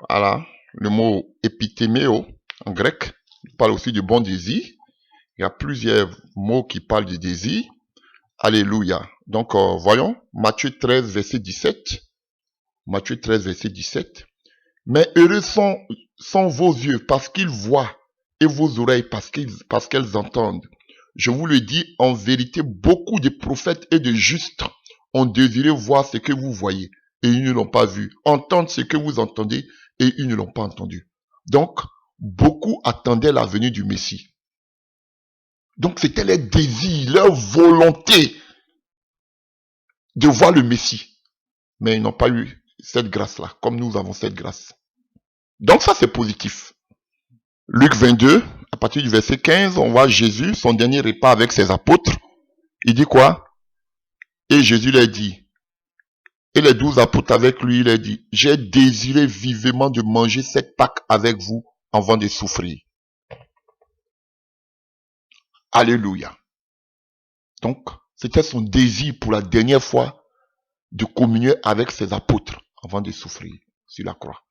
Voilà, le mot epithéméo en grec parle aussi de bons désirs. Il y a plusieurs mots qui parlent de désir. Alléluia. Donc, voyons, Matthieu 13, verset 17. Matthieu 13, verset 17. Mais heureux sont vos yeux parce qu'ils voient et vos oreilles parce qu'elles entendent. Je vous le dis, en vérité, beaucoup de prophètes et de justes ont désiré voir ce que vous voyez et ils ne l'ont pas vu. Entendre ce que vous entendez et ils ne l'ont pas entendu. Donc, beaucoup attendaient la venue du Messie. Donc, c'était leur désir, leur volonté de voir le Messie. Mais ils n'ont pas eu cette grâce-là, comme nous avons cette grâce. Donc, ça, c'est positif. Luc 22, à partir du verset 15, on voit Jésus, son dernier repas avec ses apôtres. Il dit quoi? Et Jésus leur dit, et les 12 apôtres avec lui, il leur dit, j'ai désiré vivement de manger cette Pâque avec vous avant de souffrir. Alléluia. Donc, c'était son désir pour la dernière fois de communier avec ses apôtres avant de souffrir sur la croix.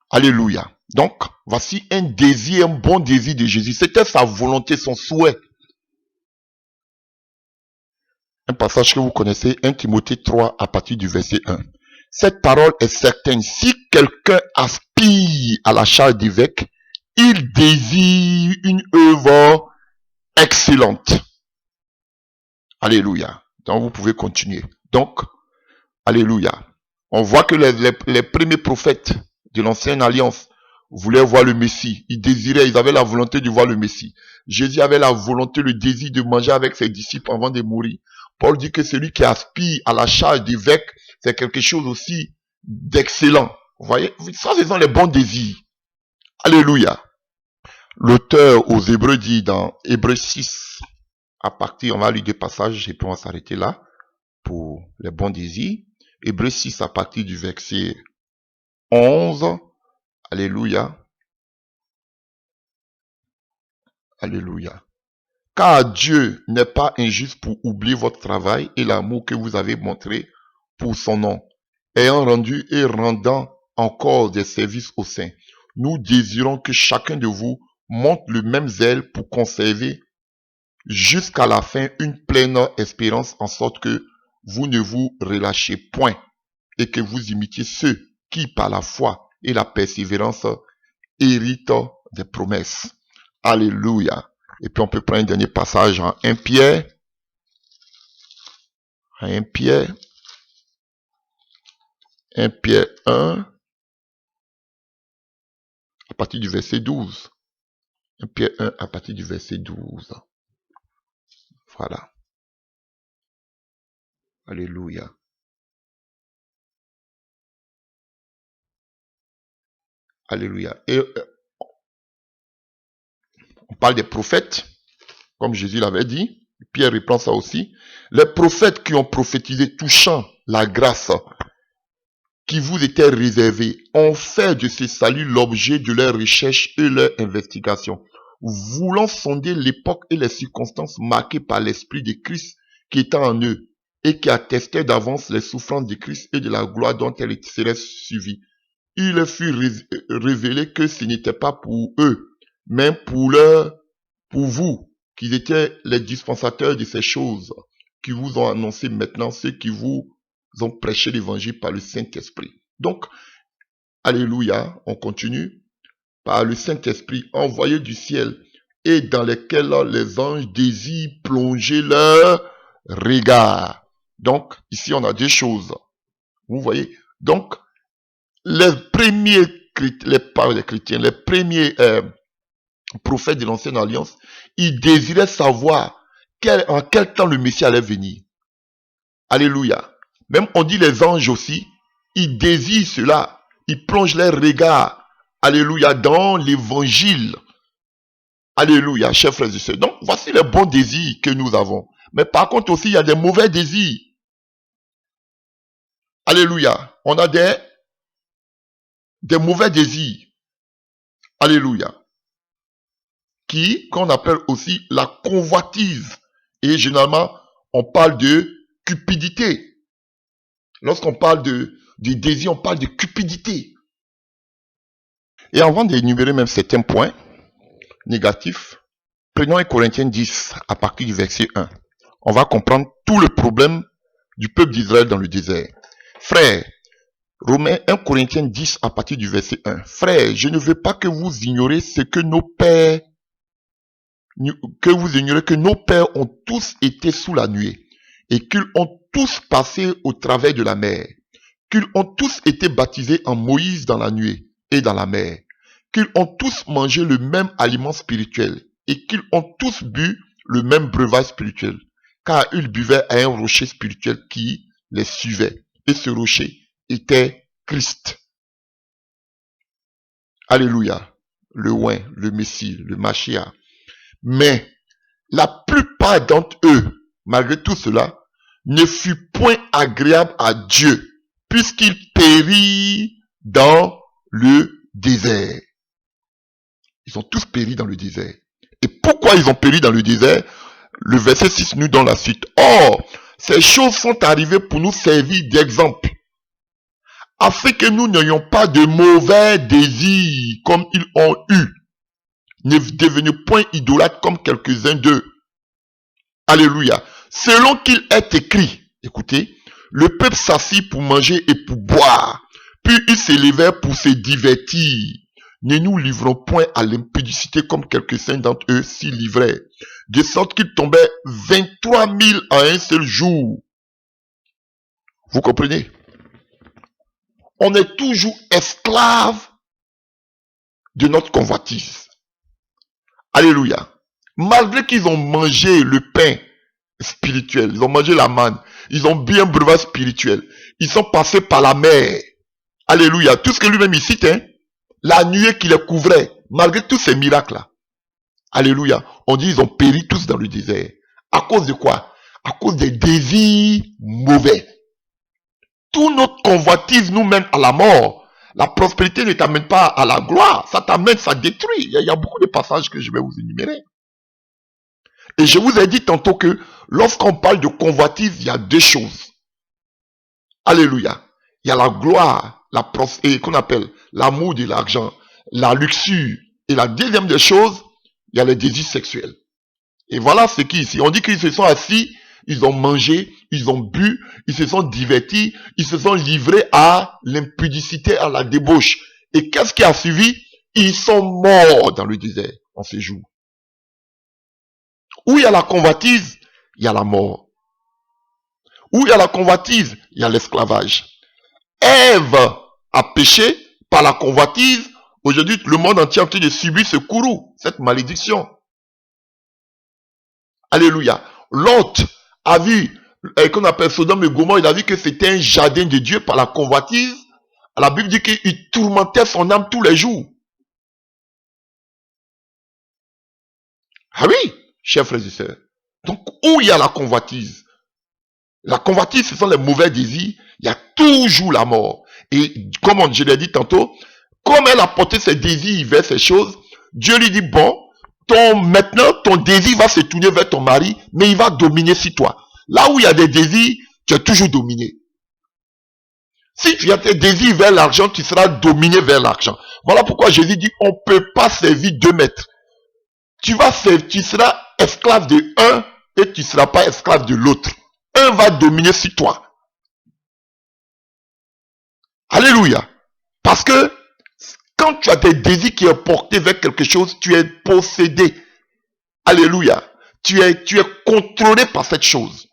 Alléluia. Donc, voici un désir, un bon désir de Jésus. C'était sa volonté, son souhait. Un passage que vous connaissez, 1 Timothée 3 à partir du verset 1. Cette parole est certaine. Si quelqu'un aspire à la charge d'évêque, il désire une œuvre excellente. Alléluia. Donc, vous pouvez continuer. Donc, alléluia. On voit que les premiers prophètes de l'ancienne alliance voulaient voir le Messie. Ils désiraient, ils avaient la volonté de voir le Messie. Jésus avait la volonté, le désir de manger avec ses disciples avant de mourir. Paul dit que celui qui aspire à la charge d'évêque, c'est quelque chose aussi d'excellent. Vous voyez, ça, ce sont les bons désirs. Alléluia. L'auteur aux Hébreux dit dans Hébreux 6, à partir, on va lire des passages et puis on va s'arrêter là pour les bons désirs. Hébreux 6 à partir du verset 11. Alléluia. Alléluia. Car Dieu n'est pas injuste pour oublier votre travail et l'amour que vous avez montré pour son nom, ayant rendu et rendant encore des services aux saints. Nous désirons que chacun de vous montre le même zèle pour conserver jusqu'à la fin une pleine espérance, en sorte que vous ne vous relâchez point et que vous imitiez ceux qui, par la foi et la persévérance, héritent des promesses. Alléluia. Et puis on peut prendre un dernier passage en 1 Pierre. 1 Pierre 1 à partir du verset 12. 1 Pierre 1 à partir du verset 12. Voilà. Alléluia. Alléluia. Et on parle des prophètes, comme Jésus l'avait dit. Pierre reprend ça aussi. Les prophètes qui ont prophétisé touchant la grâce qui vous était réservée ont fait de ce salut l'objet de leurs recherches et leurs investigations, voulant sonder l'époque et les circonstances marquées par l'Esprit de Christ qui était en eux et qui attestait d'avance les souffrances de Christ et de la gloire dont elles seraient suivies. Il leur fut révélé que ce n'était pas pour eux, mais pour vous, qui étaient les dispensateurs de ces choses, qui vous ont annoncé maintenant ceux qui vous ont prêché l'évangile par le Saint-Esprit. Donc, alléluia, on continue. Par le Saint-Esprit envoyé du ciel et dans lesquels les anges désirent plonger leur regard. Donc, ici, on a deux choses. Vous voyez? Donc, les premiers chrétiens, les premiers prophètes de l'ancienne alliance, ils désiraient savoir en quel temps le Messie allait venir. Alléluia. Même on dit les anges aussi, ils désirent cela. Ils plongent leurs regards, alléluia, dans l'évangile. Alléluia, chers frères et sœurs. Donc, voici les bons désirs que nous avons. Mais par contre aussi, il y a des mauvais désirs. Alléluia. On a des mauvais désirs. Alléluia. Qu'on appelle aussi la convoitise. Et généralement, on parle de cupidité. Lorsqu'on parle de désir, on parle de cupidité. Et avant d'énumérer même certains points négatifs, prenons 1 Corinthiens 10 à partir du verset 1. On va comprendre tout le problème du peuple d'Israël dans le désert. Frères, Romains 1 Corinthiens 10 à partir du verset 1. Frères, je ne veux pas que vous ignorez ce que nos pères ont tous été sous la nuée, et qu'ils ont tous passé au travers de la mer, qu'ils ont tous été baptisés en Moïse dans la nuée et dans la mer, qu'ils ont tous mangé le même aliment spirituel, et qu'ils ont tous bu le même breuvage spirituel, car ils buvaient à un rocher spirituel qui les suivait, et ce rocher était Christ. Alléluia, le oint, le Messie, le Mashiach. Mais la plupart d'entre eux, malgré tout cela, ne fut point agréable à Dieu, puisqu'il périt dans le désert. Ils ont tous péri dans le désert. Et pourquoi ils ont péri dans le désert? Le verset 6 nous donne la suite. Or, ces choses sont arrivées pour nous servir d'exemple, afin que nous n'ayons pas de mauvais désirs comme ils ont eu. Ne devenez point idolâtres comme quelques-uns d'eux. Alléluia. Selon qu'il est écrit, écoutez, le peuple s'assit pour manger et pour boire, puis ils s'élevèrent pour se divertir. Ne nous livrons point à l'impudicité comme quelques-uns d'entre eux s'y livraient, de sorte qu'ils tombaient 23 000 à un seul jour. Vous comprenez? On est toujours esclave de notre convoitise. Alléluia. Malgré qu'ils ont mangé le pain spirituel, ils ont mangé la manne, ils ont bu un breuvage spirituel, ils sont passés par la mer. Alléluia. Tout ce que lui-même il cite, la nuée qui les couvrait, malgré tous ces miracles-là. Alléluia. On dit ils ont péri tous dans le désert. À cause de quoi? À cause des désirs mauvais. Tout notre convoitise nous mène à la mort. La prospérité ne t'amène pas à la gloire. Ça t'amène, ça détruit. Il y a beaucoup de passages que je vais vous énumérer. Et je vous ai dit tantôt que lorsqu'on parle de convoitise, il y a deux choses. Alléluia. Il y a la gloire, la prospérité, qu'on appelle l'amour de l'argent, la luxure. Et la deuxième des choses, il y a le désir sexuel. Et voilà ce qui ici. On dit qu'ils se sont assis, ils ont mangé, ils ont bu, ils se sont divertis, ils se sont livrés à l'impudicité, à la débauche. Et qu'est-ce qui a suivi? Ils sont morts dans le désert en ces jours. Où il y a la convoitise, il y a la mort. Où il y a la convoitise, il y a l'esclavage. Ève a péché par la convoitise. Aujourd'hui, le monde entier est en train de subir ce courroux, cette malédiction. Alléluia. Lot a vu, qu'on appelle Sodome et Gomorrhe, il a vu que c'était un jardin de Dieu par la convoitise. La Bible dit qu'il tourmentait son âme tous les jours. Ah oui, chers frères et sœurs. Donc, où il y a la convoitise, ce sont les mauvais désirs, il y a toujours la mort. Et comme je l'ai dit tantôt, comme elle a porté ses désirs vers ces choses, Dieu lui dit, bon, maintenant, ton désir va se tourner vers ton mari, mais il va dominer sur toi. Là où il y a des désirs, tu es toujours dominé. Si tu as tes désirs vers l'argent, tu seras dominé vers l'argent. Voilà pourquoi Jésus dit, on ne peut pas servir deux maîtres. Tu seras esclave de un et tu ne seras pas esclave de l'autre. Un va dominer sur toi. Alléluia. Parce que quand tu as des désirs qui sont portés vers quelque chose, tu es possédé. Alléluia. Tu es contrôlé par cette chose.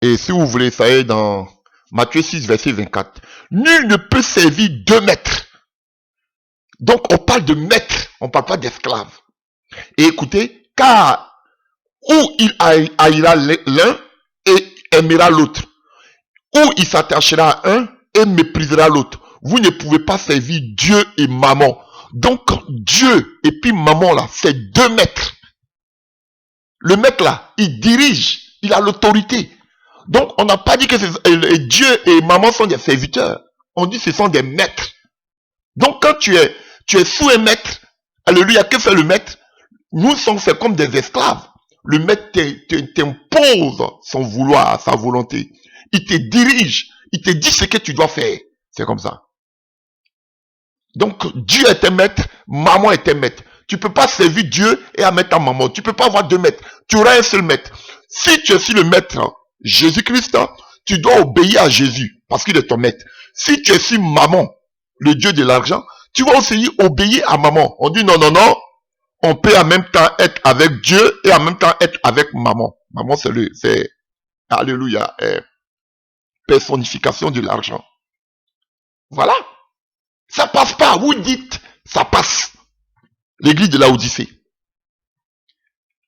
Et si vous voulez, ça est dans Matthieu 6, verset 24. Nul ne peut servir deux maîtres. Donc on parle de maître, on ne parle pas d'esclave. Et écoutez, car où il haïra l'un et aimera l'autre, ou il s'attachera à un et méprisera l'autre. Vous ne pouvez pas servir Dieu et maman. Donc Dieu et puis maman là, c'est deux maîtres. Le mec là, il dirige, il a l'autorité. Donc, on n'a pas dit que Dieu et maman sont des serviteurs. On dit que ce sont des maîtres. Donc, quand tu es sous un maître, alléluia, que fait le maître? Nous sommes faits comme des esclaves. Le maître t'impose son vouloir, sa volonté. Il te dirige. Il te dit ce que tu dois faire. C'est comme ça. Donc, Dieu est un maître, maman est un maître. Tu peux pas servir Dieu et à mettre ta maman. Tu peux pas avoir deux maîtres. Tu auras un seul maître. Si tu es sur le maître, Jésus-Christ, tu dois obéir à Jésus parce qu'il est ton maître. Si tu es sur maman, le Dieu de l'argent, tu vas aussi obéir à maman. On dit non, non, non. On peut en même temps être avec Dieu et en même temps être avec maman. Maman, c'est, alléluia, personnification de l'argent. Voilà. Ça passe pas. Vous dites, ça passe. L'église de la Odyssée.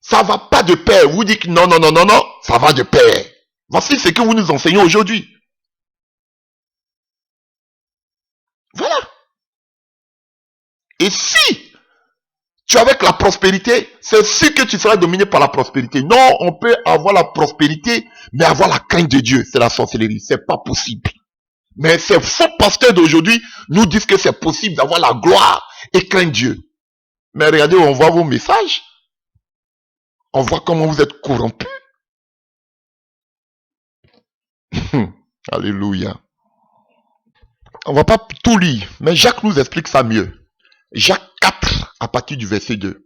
Ça va pas de pair. Vous dites non, non, non, non, non, ça va de pair. Voici ce que vous nous enseignez aujourd'hui. Voilà. Et si tu es avec la prospérité, c'est sûr que tu seras dominé par la prospérité. Non, on peut avoir la prospérité, mais avoir la crainte de Dieu, c'est la sorcellerie. C'est pas possible. Mais ces faux pasteurs d'aujourd'hui nous disent que c'est possible d'avoir la gloire et craindre Dieu. Mais regardez, on voit vos messages. On voit comment vous êtes corrompus. Alléluia. On va pas tout lire, mais Jacques nous explique ça mieux. Jacques 4, à partir du verset 2.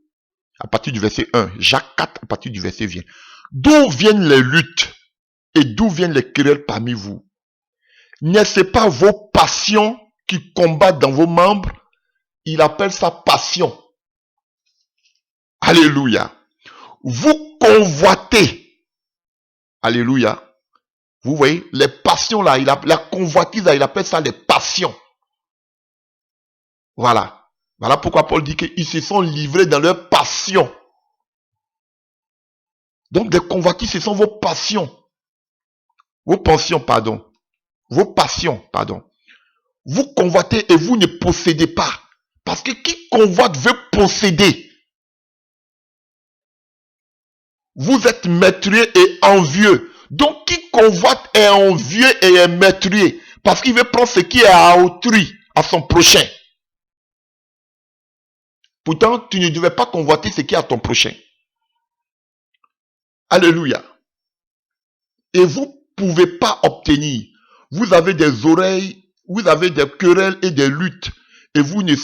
À partir du verset 1. Jacques 4, à partir du verset 20. D'où viennent les luttes et d'où viennent les querelles parmi vous? N'est-ce pas vos passions qui combattent dans vos membres? Il appelle ça passion. Alléluia. Vous convoitez. Alléluia. Vous voyez, les passions là, la convoitise là, il appelle ça les passions. Voilà. Voilà pourquoi Paul dit qu'ils se sont livrés dans leur passion. Donc des convoitises, ce sont vos passions. Vos passions, pardon. Vos passions, pardon. Vous convoitez et vous ne possédez pas. Parce que qui convoite veut posséder. Vous êtes meurtrier et envieux. Donc qui convoite est envieux et est meurtrier. Parce qu'il veut prendre ce qui est à autrui, à son prochain. Pourtant, tu ne devais pas convoiter ce qui est à ton prochain. Alléluia. Et vous ne pouvez pas obtenir. Vous avez des oreilles, vous avez des querelles et des luttes. Et vous ne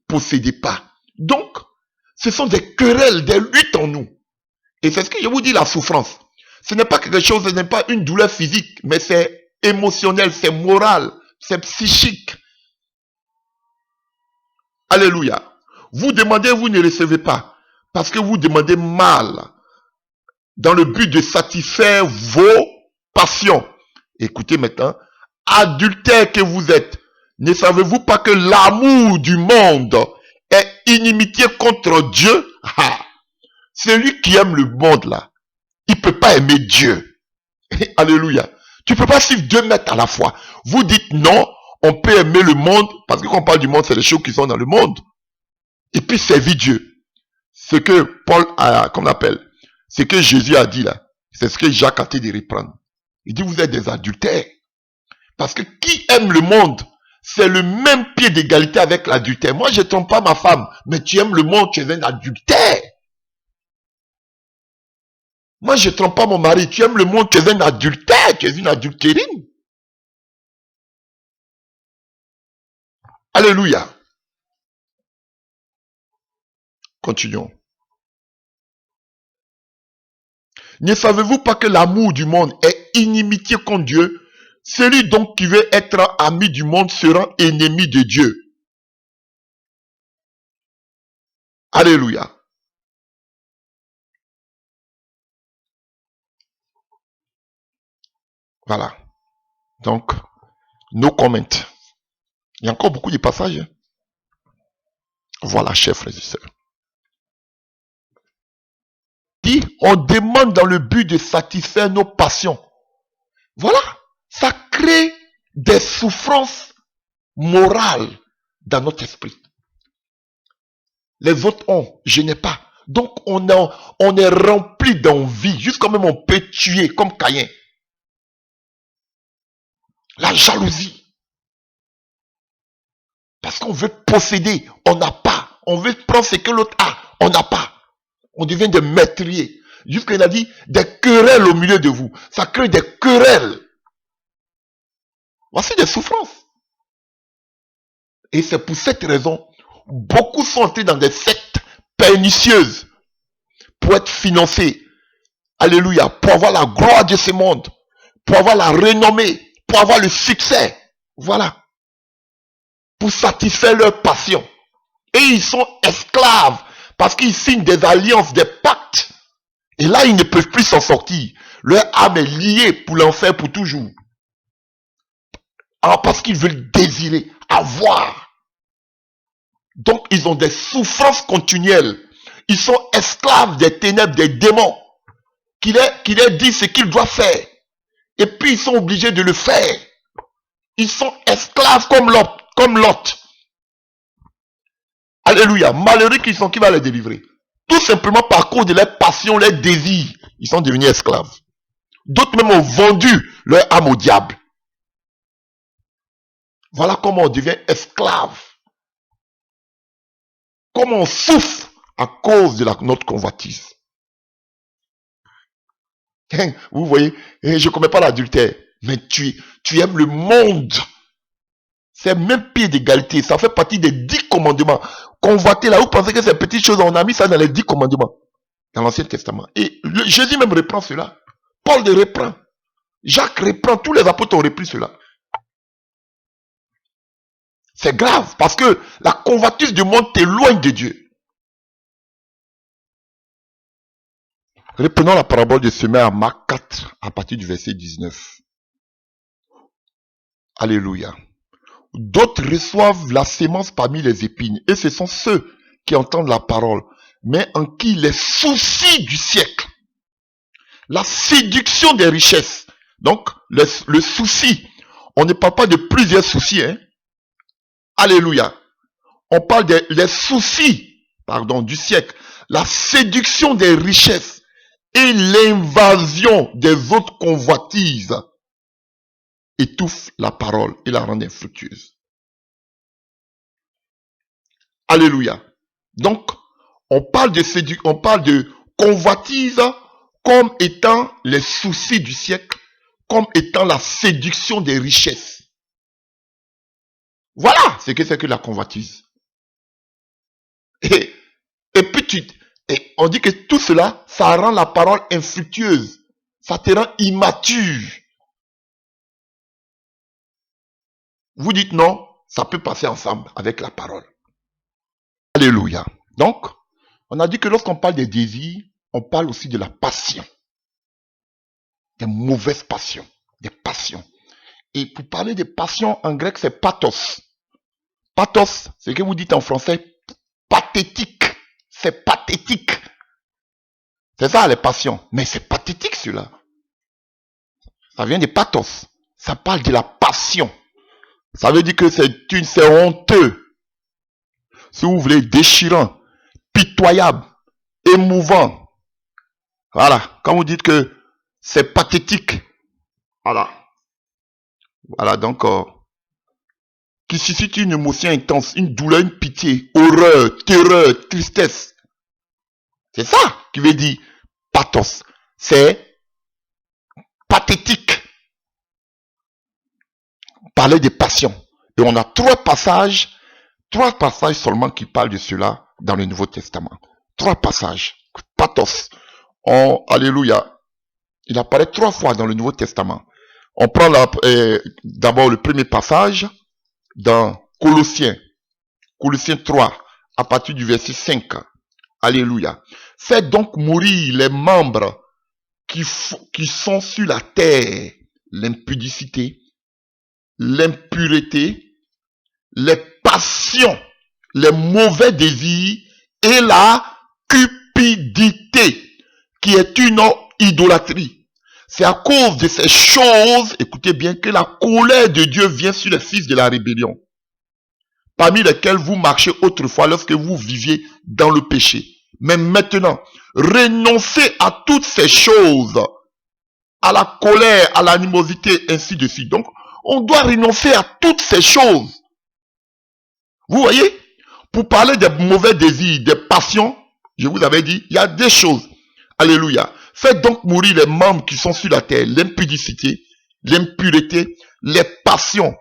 possédez pas. Donc, ce sont des querelles, des luttes en nous. Et c'est ce que je vous dis, la souffrance. Ce n'est pas quelque chose, ce n'est pas une douleur physique, mais c'est émotionnel, c'est moral, c'est psychique. Alléluia. Vous demandez, vous ne recevez pas. Parce que vous demandez mal. Dans le but de satisfaire vos passions. Écoutez maintenant. Adultère que vous êtes. Ne savez-vous pas que l'amour du monde est inimitié contre Dieu? Celui qui aime le monde là, il ne peut pas aimer Dieu. Alléluia. Tu ne peux pas suivre deux maîtres à la fois. Vous dites non, on peut aimer le monde, parce que quand on parle du monde, c'est les choses qui sont dans le monde. Et puis servir Dieu. Ce que Paul a, qu'on appelle, ce que Jésus a dit là, c'est ce que Jacques a dit de reprendre. Il dit, vous êtes des adultères. Parce que qui aime le monde, c'est le même pied d'égalité avec l'adultère. Moi, je ne trompe pas ma femme, mais tu aimes le monde, tu es un adultère. Moi, je ne trompe pas mon mari, tu aimes le monde, tu es un adultère, tu es une adultérine. Alléluia. Continuons. Ne savez-vous pas que l'amour du monde est inimitié contre Dieu? Celui donc qui veut être ami du monde sera ennemi de Dieu. Alléluia. Voilà. Donc, no comment. Il y a encore beaucoup de passages. Voilà, chers frères et sœurs. Dit, on demande dans le but de satisfaire nos passions. Voilà. Ça crée des souffrances morales dans notre esprit. Les autres ont, je n'ai pas. Donc on est rempli d'envie, jusqu'à même on peut tuer comme Caïn. La jalousie. Parce qu'on veut posséder, on n'a pas. On veut prendre ce que l'autre a, on n'a pas. On devient des meurtriers. Jusqu'à il a dit des querelles au milieu de vous. Ça crée des querelles. Voici des souffrances. Et c'est pour cette raison, beaucoup sont entrés dans des sectes pernicieuses pour être financés. Alléluia. Pour avoir la gloire de ce monde. Pour avoir la renommée. Pour avoir le succès. Voilà. Pour satisfaire leur passion. Et ils sont esclaves. Parce qu'ils signent des alliances, des pactes. Et là, ils ne peuvent plus s'en sortir. Leur âme est liée pour l'enfer pour toujours. Alors, parce qu'ils veulent désirer, avoir. Donc, ils ont des souffrances continuelles. Ils sont esclaves des ténèbres, des démons. Qui leur disent ce qu'ils doivent faire. Et puis, ils sont obligés de le faire. Ils sont esclaves comme Lot. Alléluia. Malheureux qu'ils sont, qui va les délivrer? Tout simplement par cause de leur passion, leur désir. Ils sont devenus esclaves. D'autres même ont vendu leur âme au diable. Voilà comment on devient esclave. Comment on souffre à cause de notre convoitise. Vous voyez, je ne commets pas l'adultère, mais tu aimes le monde. C'est même pied d'égalité. Ça fait partie des 10 commandements. Convoiter là, vous pensez que ces petites choses, on a mis ça dans les 10 commandements. Dans l'Ancien Testament. Et Jésus même reprend cela. Paul le reprend. Jacques reprend. Tous les apôtres ont repris cela. C'est grave parce que la convoitise du monde t'éloigne de Dieu. Reprenons la parabole de semer à Marc 4 à partir du verset 19. Alléluia. D'autres reçoivent la sémence parmi les épines et ce sont ceux qui entendent la parole, mais en qui les soucis du siècle, la séduction des richesses, donc le souci, on ne parle pas de plusieurs soucis, hein? Alléluia. On parle des soucis, du siècle, la séduction des richesses et l'invasion des autres convoitises étouffent la parole et la rendent infructueuse. Alléluia. Donc, on parle de convoitise comme étant les soucis du siècle, comme étant la séduction des richesses. Voilà ce que c'est que la convoitise. Et puis on dit que tout cela, ça rend la parole infructueuse. Ça te rend immature. Vous dites non, ça peut passer ensemble avec la parole. Alléluia. Donc, on a dit que lorsqu'on parle des désirs, on parle aussi de la passion. Des mauvaises passions. Des passions. Et pour parler de passion, en grec, c'est pathos. Pathos, c'est ce que vous dites en français, pathétique. C'est pathétique. C'est ça, les passions. Mais c'est pathétique, cela. Ça vient de pathos. Ça parle de la passion. Ça veut dire que c'est honteux. Si vous voulez, déchirant, pitoyable, émouvant. Voilà. Quand vous dites que c'est pathétique. Voilà. Voilà, donc, qui suscite une émotion intense, une douleur, une pitié, horreur, terreur, tristesse. C'est ça qui veut dire pathos. C'est pathétique. Parler de passion. Et on a trois passages seulement qui parlent de cela dans le Nouveau Testament. 3 passages. Pathos. Alléluia. Il apparaît 3 fois dans le Nouveau Testament. On prend d'abord le premier passage dans Colossiens 3, à partir du verset 5. Alléluia. Faites donc mourir les membres qui sont sur la terre, l'impudicité, l'impureté, les passions, les mauvais désirs et la cupidité, qui est une idolâtrie. C'est à cause de ces choses, écoutez bien, que la colère de Dieu vient sur les fils de la rébellion, parmi lesquels vous marchez autrefois lorsque vous viviez dans le péché. Mais maintenant, renoncez à toutes ces choses, à la colère, à l'animosité, ainsi de suite. Donc, on doit renoncer à toutes ces choses. Vous voyez, pour parler des mauvais désirs, des passions, je vous avais dit, il y a des choses. Alléluia. Faites donc mourir les membres qui sont sur la terre, l'impudicité, l'impureté, les passions,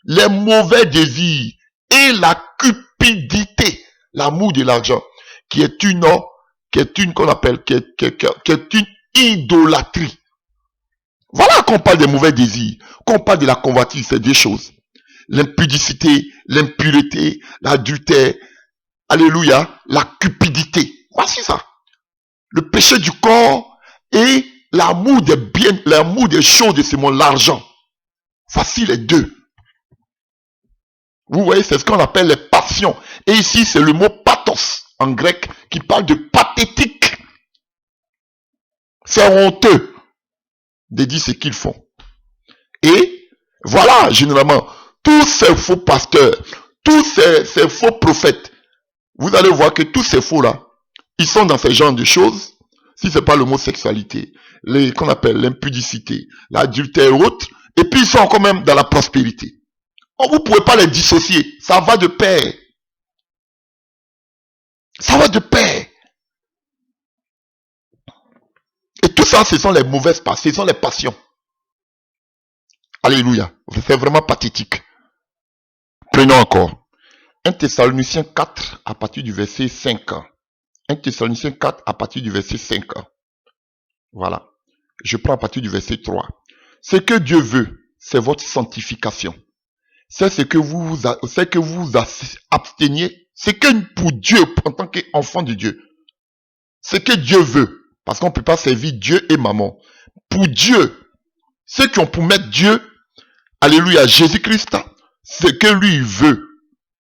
les mauvais désirs et la cupidité, l'amour de l'argent, qui est une qu'on appelle, qui est une idolâtrie. Voilà qu'on parle des mauvais désirs, qu'on parle de la convoitise, c'est des choses. L'impudicité, l'impureté, l'adultère, alléluia, la cupidité. Voici ça. Le péché du corps et l'amour des biens, l'amour des choses de ce monde, l'argent. Voici les deux. Vous voyez, c'est ce qu'on appelle les passions. Et ici, c'est le mot pathos en grec qui parle de pathétique. C'est honteux de dire ce qu'ils font. Et voilà, généralement, tous ces faux pasteurs, tous ces faux prophètes, vous allez voir que tous ces faux-là, ils sont dans ce genre de choses, si c'est pas le mot sexualité, qu'on appelle l'impudicité, l'adultère et autres, et puis ils sont quand même dans la prospérité. Oh, vous ne pouvez pas les dissocier, ça va de pair. Ça va de pair. Et tout ça, ce sont les mauvaises passions, ce sont les passions. Alléluia. C'est vraiment pathétique. Prenons encore. 1 Thessaloniciens 4 à partir du verset 5. 1 Thessaloniciens 4 à partir du verset 5. Voilà. Je prends à partir du verset 3. Ce que Dieu veut, c'est votre sanctification. C'est ce que vous absteniez. C'est que pour Dieu, en tant qu'enfant de Dieu, ce que Dieu veut, parce qu'on ne peut pas servir Dieu et maman. Pour Dieu, ceux qui ont pour mettre Dieu, alléluia, Jésus-Christ, ce que lui veut,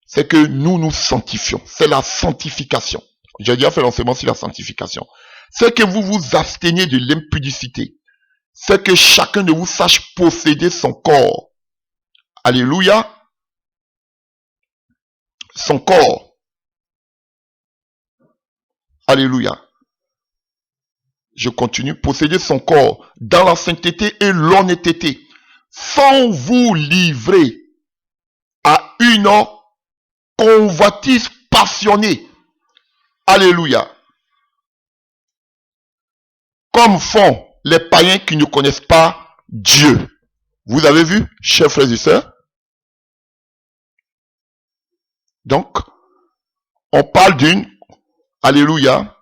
c'est que nous nous sanctifions. C'est la sanctification. J'ai déjà fait l'enseignement sur la sanctification. C'est que vous vous absteniez de l'impudicité. C'est que chacun de vous sache posséder son corps. Alléluia. Son corps. Alléluia. Je continue. Posséder son corps dans la sainteté et l'honnêteté, sans vous livrer à une convoitise passionnée. Alléluia. Comme font les païens qui ne connaissent pas Dieu. Vous avez vu, chers frères et sœurs? Donc, on parle d'une, alléluia,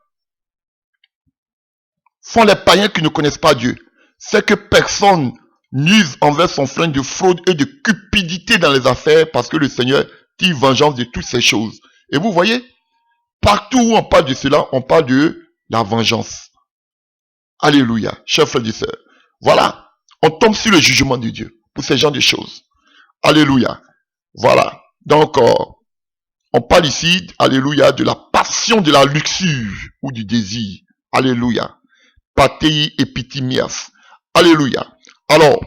font les païens qui ne connaissent pas Dieu. C'est que personne n'use envers son frère de fraude et de cupidité dans les affaires, parce que le Seigneur tire vengeance de toutes ces choses. Et vous voyez, partout où on parle de cela, on parle de la vengeance. Alléluia, chers frères et sœurs. Voilà, on tombe sur le jugement de Dieu pour ces genres de choses. Alléluia. Voilà. Donc, on parle ici, alléluia, de la passion de la luxure ou du désir. Alléluia. Patei epitimias. Alléluia. Alors,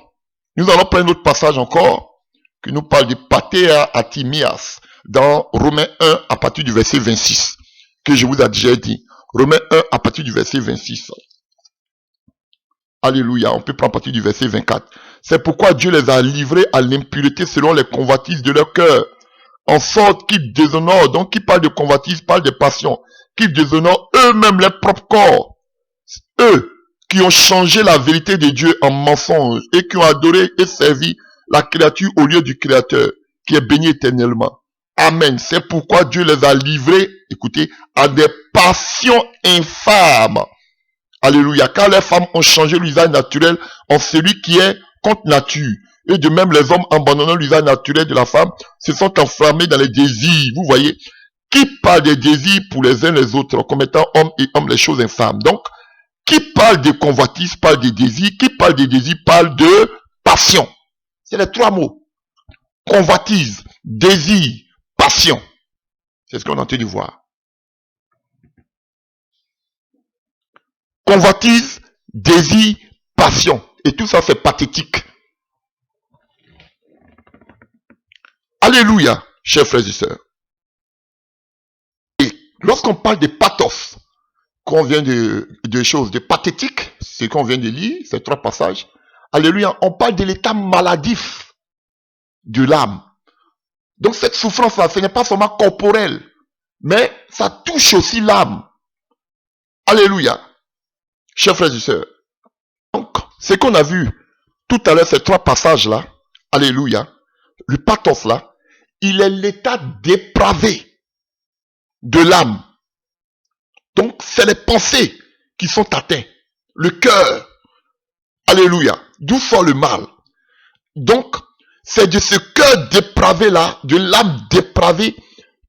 nous allons prendre notre passage encore, qui nous parle de patea atimias, dans Romains 1 à partir du verset 26, que je vous ai déjà dit. Romains 1 à partir du verset 26. Alléluia. On peut prendre à partir du verset 24. C'est pourquoi Dieu les a livrés à l'impureté selon les convoitises de leur cœur, en sorte qu'ils déshonorent. Donc, qui parle de convoitise, parle de passion. Qu'ils déshonorent eux-mêmes leur propre corps. Eux qui ont changé la vérité de Dieu en mensonge et qui ont adoré et servi la créature au lieu du Créateur, qui est béni éternellement. Amen. C'est pourquoi Dieu les a livrés, écoutez, à des passions infâmes. Alléluia. Car les femmes ont changé l'usage naturel en celui qui est contre nature. Et de même, les hommes abandonnant l'usage naturel de la femme se sont enflammés dans les désirs. Vous voyez, qui parle des désirs pour les uns les autres, comme étant hommes et hommes les choses infâmes. Donc, qui parle de convoitise parle des désirs, qui parle des désirs parle de passion. C'est les trois mots. Convoitise, désir, passion. C'est ce qu'on a entendu voir. Convoitise, désir, passion. Et tout ça, c'est pathétique. Alléluia, chers frères et sœurs. Et lorsqu'on parle de pathos, qu'on vient de choses, de pathétiques, ce qu'on vient de lire, ces 3 passages. Alléluia, on parle de l'état maladif de l'âme. Donc cette souffrance-là, ce n'est pas seulement corporel, mais ça touche aussi l'âme. Alléluia. Chers frères et sœurs. Donc, ce qu'on a vu tout à l'heure, ces 3 passages-là, alléluia, le pathos-là, il est l'état dépravé de l'âme. Donc, c'est les pensées qui sont atteintes. Le cœur. Alléluia. D'où sort le mal. Donc, c'est de ce cœur dépravé-là, de l'âme dépravée,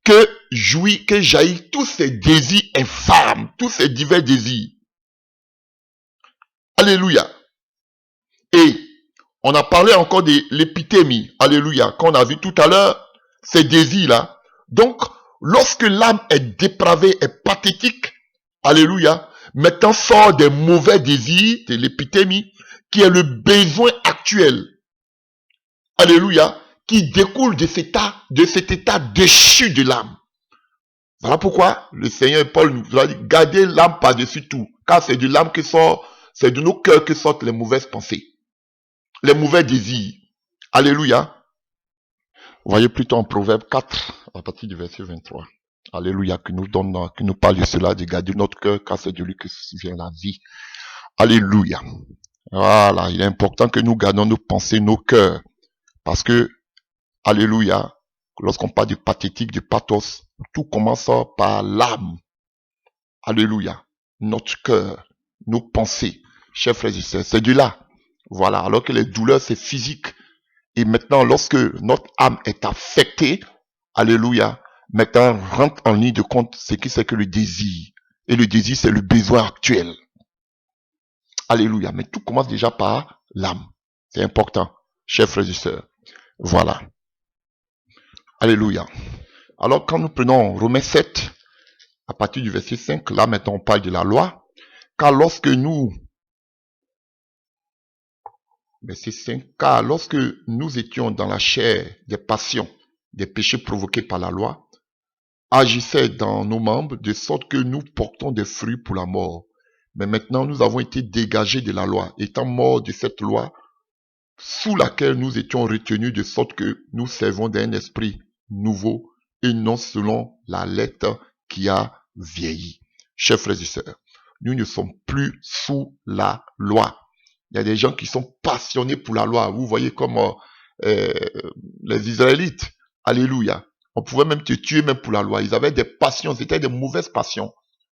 que jaillissent tous ces désirs infâmes, tous ces divers désirs. Alléluia. Et on a parlé encore de l'épithémie. Alléluia. Qu'on a vu tout à l'heure, ces désirs-là. Donc, lorsque l'âme est dépravée, est pathétique, alléluia, maintenant sort des mauvais désirs, de l'épithémie, qui est le besoin actuel. Alléluia, qui découle de cet état déchu de l'âme. Voilà pourquoi le Seigneur Paul nous a dit, gardez l'âme par-dessus tout, car c'est de l'âme que sort, c'est de nos cœurs que sortent les mauvaises pensées, les mauvais désirs. Alléluia. Voyez plutôt en Proverbe 4, à partir du verset 23. Alléluia, qui nous parle de cela, de garder notre cœur, car c'est de lui que vient la vie. Alléluia. Voilà, il est important que nous gardons nos pensées, nos cœurs. Parce que, alléluia, lorsqu'on parle du pathétique, du pathos, tout commence par l'âme. Alléluia. Notre cœur, nos pensées. Chers frères et sœurs, c'est de là. Voilà, alors que les douleurs, c'est physique. Et maintenant, lorsque notre âme est affectée, alléluia, maintenant rentre en ligne de compte ce qui c'est que le désir. Et le désir, c'est le besoin actuel. Alléluia. Mais tout commence déjà par l'âme. C'est important, chers frères et sœurs. Voilà. Alléluia. Alors, quand nous prenons Romains 7, à partir du verset 5, là maintenant on parle de la loi. Car lorsque nous étions dans la chair des passions, des péchés provoqués par la loi, agissaient dans nos membres de sorte que nous portons des fruits pour la mort. Mais maintenant nous avons été dégagés de la loi, étant morts de cette loi sous laquelle nous étions retenus, de sorte que nous servons d'un esprit nouveau et non selon la lettre qui a vieilli. Chers frères et sœurs, nous ne sommes plus sous la loi. Il y a des gens qui sont passionnés pour la loi. Vous voyez comme les Israélites. Alléluia. On pouvait même te tuer même pour la loi. Ils avaient des passions, c'était des mauvaises passions.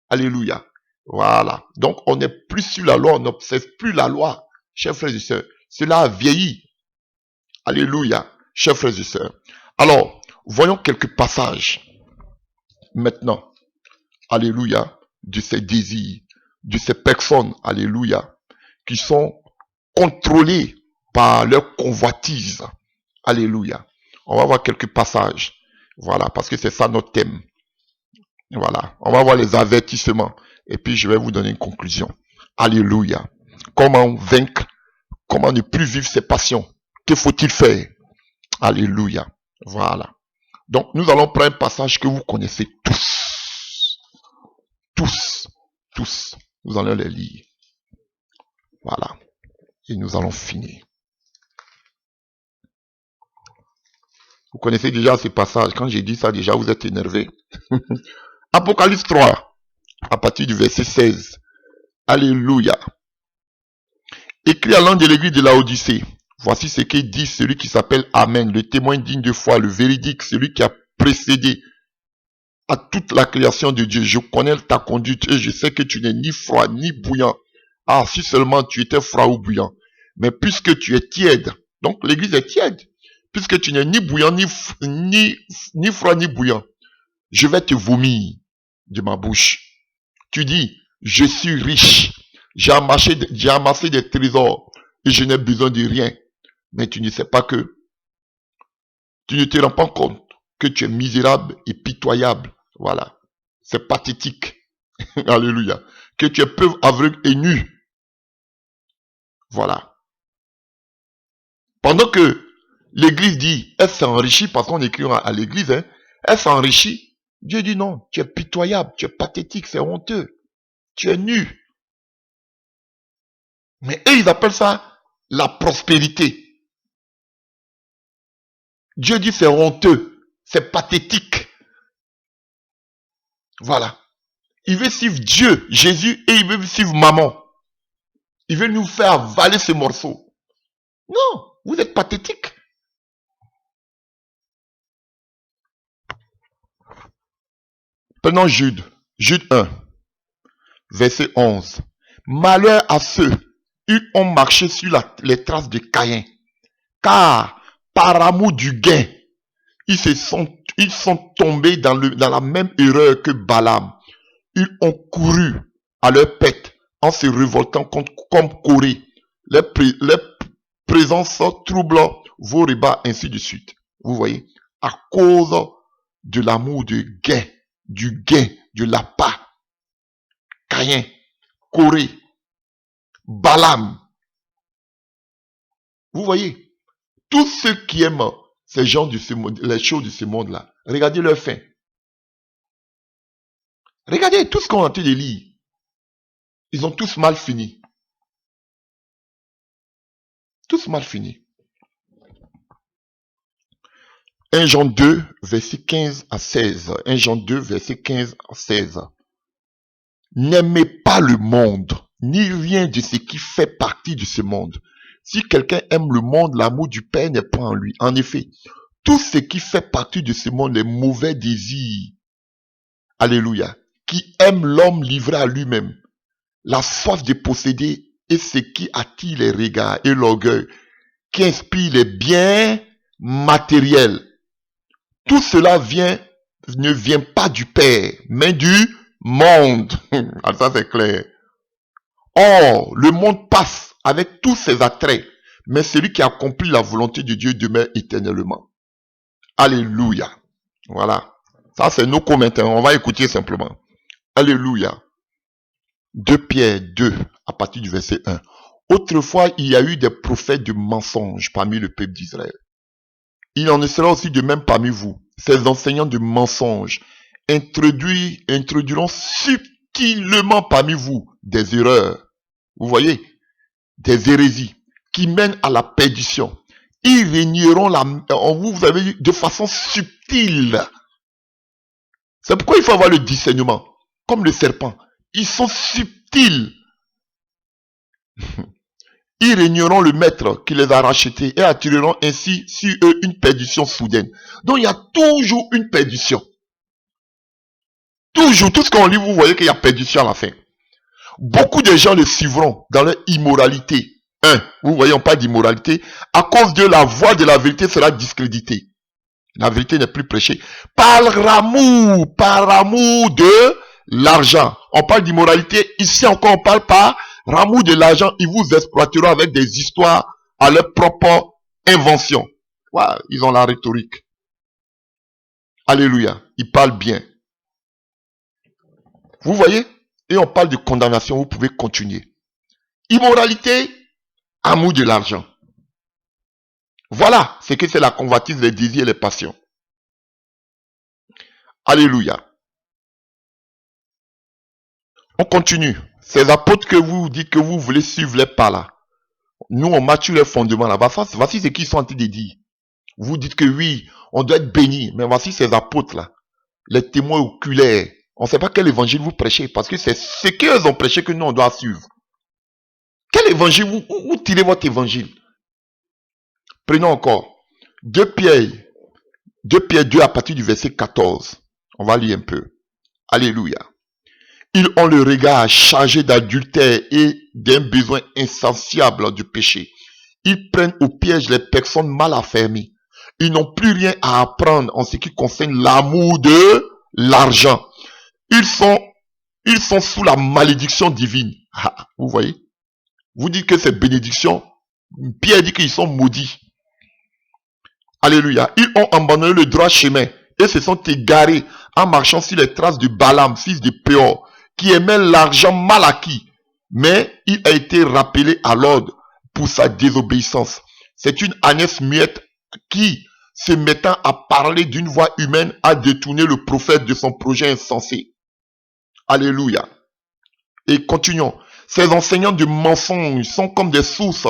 Alléluia. Voilà. Donc on n'est plus sur la loi, on n'observe plus la loi. Chers frères et sœurs, cela a vieilli. Alléluia. Chers frères et sœurs. Alors, voyons quelques passages. Maintenant. Alléluia. De ces désirs, de ces personnes. Alléluia. Qui sont contrôlés par leur convoitise. Alléluia. On va voir quelques passages. Voilà, parce que c'est ça notre thème. Voilà. On va voir les avertissements. Et puis je vais vous donner une conclusion. Alléluia. Comment vaincre? Comment ne plus vivre ses passions? Que faut-il faire? Alléluia. Voilà. Donc nous allons prendre un passage que vous connaissez tous. Tous. Nous allons les lire. Voilà. Et nous allons finir. Vous connaissez déjà ce passage. Quand j'ai dit ça, déjà, vous êtes énervé. Apocalypse 3, à partir du verset 16. Alléluia. Écrit à l'ange de l'église de Laodicée. Voici ce qu'il dit celui qui s'appelle Amen, le témoin digne de foi, le véridique, celui qui a précédé à toute la création de Dieu. Je connais ta conduite et je sais que tu n'es ni froid ni bouillant. Ah, si seulement tu étais froid ou bouillant. Mais puisque tu es tiède, donc l'église est tiède, puisque tu n'es ni bouillant, ni froid, ni bouillant, je vais te vomir de ma bouche. Tu dis, je suis riche, j'ai amassé des trésors et je n'ai besoin de rien. Mais tu ne sais pas que, tu ne te rends pas compte que tu es misérable et pitoyable. Voilà. C'est pathétique. Alléluia. Que tu es pauvre, aveugle et nu. Voilà. Pendant que l'église dit, elle s'enrichit, parce qu'on écrit à l'église, elle s'enrichit. Dieu dit non, tu es pitoyable, tu es pathétique, c'est honteux. Tu es nu. Mais eux, ils appellent ça la prospérité. Dieu dit c'est honteux, c'est pathétique. Voilà. Il veut suivre Dieu, Jésus, et il veut suivre maman. Il veut nous faire avaler ce morceau. Non, vous êtes pathétique. Prenons Jude. Jude 1, verset 11. Malheur à ceux qui ont marché sur les traces de Caïn, car par amour du gain, ils sont tombés dans la même erreur que Balaam. Ils ont couru à leur pète en se révoltant comme Corée. Les présences troublant vos rébats, ainsi de suite. Vous voyez, à cause de l'amour du gain, de l'appât. Caïn, Corée, Balaam. Vous voyez, tous ceux qui aiment ces gens de ce monde, les choses de ce monde-là, regardez leur fin. Regardez tout ce qu'on a en train de lire. Ils ont tous mal fini. Tous mal fini. 1 Jean 2, verset 15 à 16. 1 Jean 2, verset 15 à 16. N'aimez pas le monde, ni rien de ce qui fait partie de ce monde. Si quelqu'un aime le monde, l'amour du Père n'est pas en lui. En effet, tout ce qui fait partie de ce monde, les mauvais désirs, alléluia, qui aime l'homme livré à lui-même, la soif de posséder et ce qui attire les regards et l'orgueil, qui inspire les biens matériels. Tout cela ne vient pas du Père, mais du monde. Ça c'est clair. Or, le monde passe avec tous ses attraits, mais celui qui accomplit la volonté de Dieu demeure éternellement. Alléluia. Voilà. Ça c'est nos commentaires. On va écouter simplement. Alléluia. 2 Pierre 2, à partir du verset 1. Autrefois, il y a eu des prophètes de mensonges parmi le peuple d'Israël. Il en sera aussi de même parmi vous. Ces enseignants de mensonges introduiront subtilement parmi vous des erreurs. Vous voyez, des hérésies qui mènent à la perdition. Ils régneront vous avez dit, de façon subtile. C'est pourquoi il faut avoir le discernement. Comme le serpent. Ils sont subtils. Ils régneront le maître qui les a rachetés et attireront ainsi sur eux une perdition soudaine. Donc il y a toujours une perdition. Toujours, tout ce qu'on lit, vous voyez qu'il y a perdition à la fin. Beaucoup de gens le suivront dans leur immoralité. Vous voyez, on parle d'immoralité. À cause de la voix de la vérité sera discréditée. La vérité n'est plus prêchée. Par amour de l'argent. On parle d'immoralité. Ici encore, on parle par amour de l'argent. Ils vous exploiteront avec des histoires à leur propre invention. Ouais, ils ont la rhétorique. Alléluia. Ils parlent bien. Vous voyez? Et on parle de condamnation. Vous pouvez continuer. Immoralité, amour de l'argent. Voilà ce que c'est la convoitise, les désirs et les passions. Alléluia. On continue. Ces apôtres que vous dites que vous voulez suivre les pas là. Nous, on mature les fondements là. Voici ce qu'ils sont en train de dire. Vous dites que oui, on doit être béni. Mais voici ces apôtres là. Les témoins oculaires. On ne sait pas quel évangile vous prêchez. Parce que c'est ce qu'ils ont prêché que nous, on doit suivre. Quel évangile vous tirez votre évangile? Prenons encore. 2 Pierre 2 à partir du verset 14. On va lire un peu. Alléluia. Ils ont le regard chargé d'adultère et d'un besoin insatiable de péché. Ils prennent au piège les personnes mal affermies. Ils n'ont plus rien à apprendre en ce qui concerne l'amour de l'argent. Ils sont sous la malédiction divine. Ah, vous voyez? Vous dites que c'est bénédiction. Pierre dit qu'ils sont maudits. Alléluia. Ils ont abandonné le droit chemin et se sont égarés en marchant sur les traces de Balaam, fils de Péor, qui aimait l'argent mal acquis, mais il a été rappelé à l'ordre pour sa désobéissance. C'est une ânesse muette qui, se mettant à parler d'une voix humaine, a détourné le prophète de son projet insensé. Alléluia. Et continuons. Ces enseignants de mensonges sont comme des sources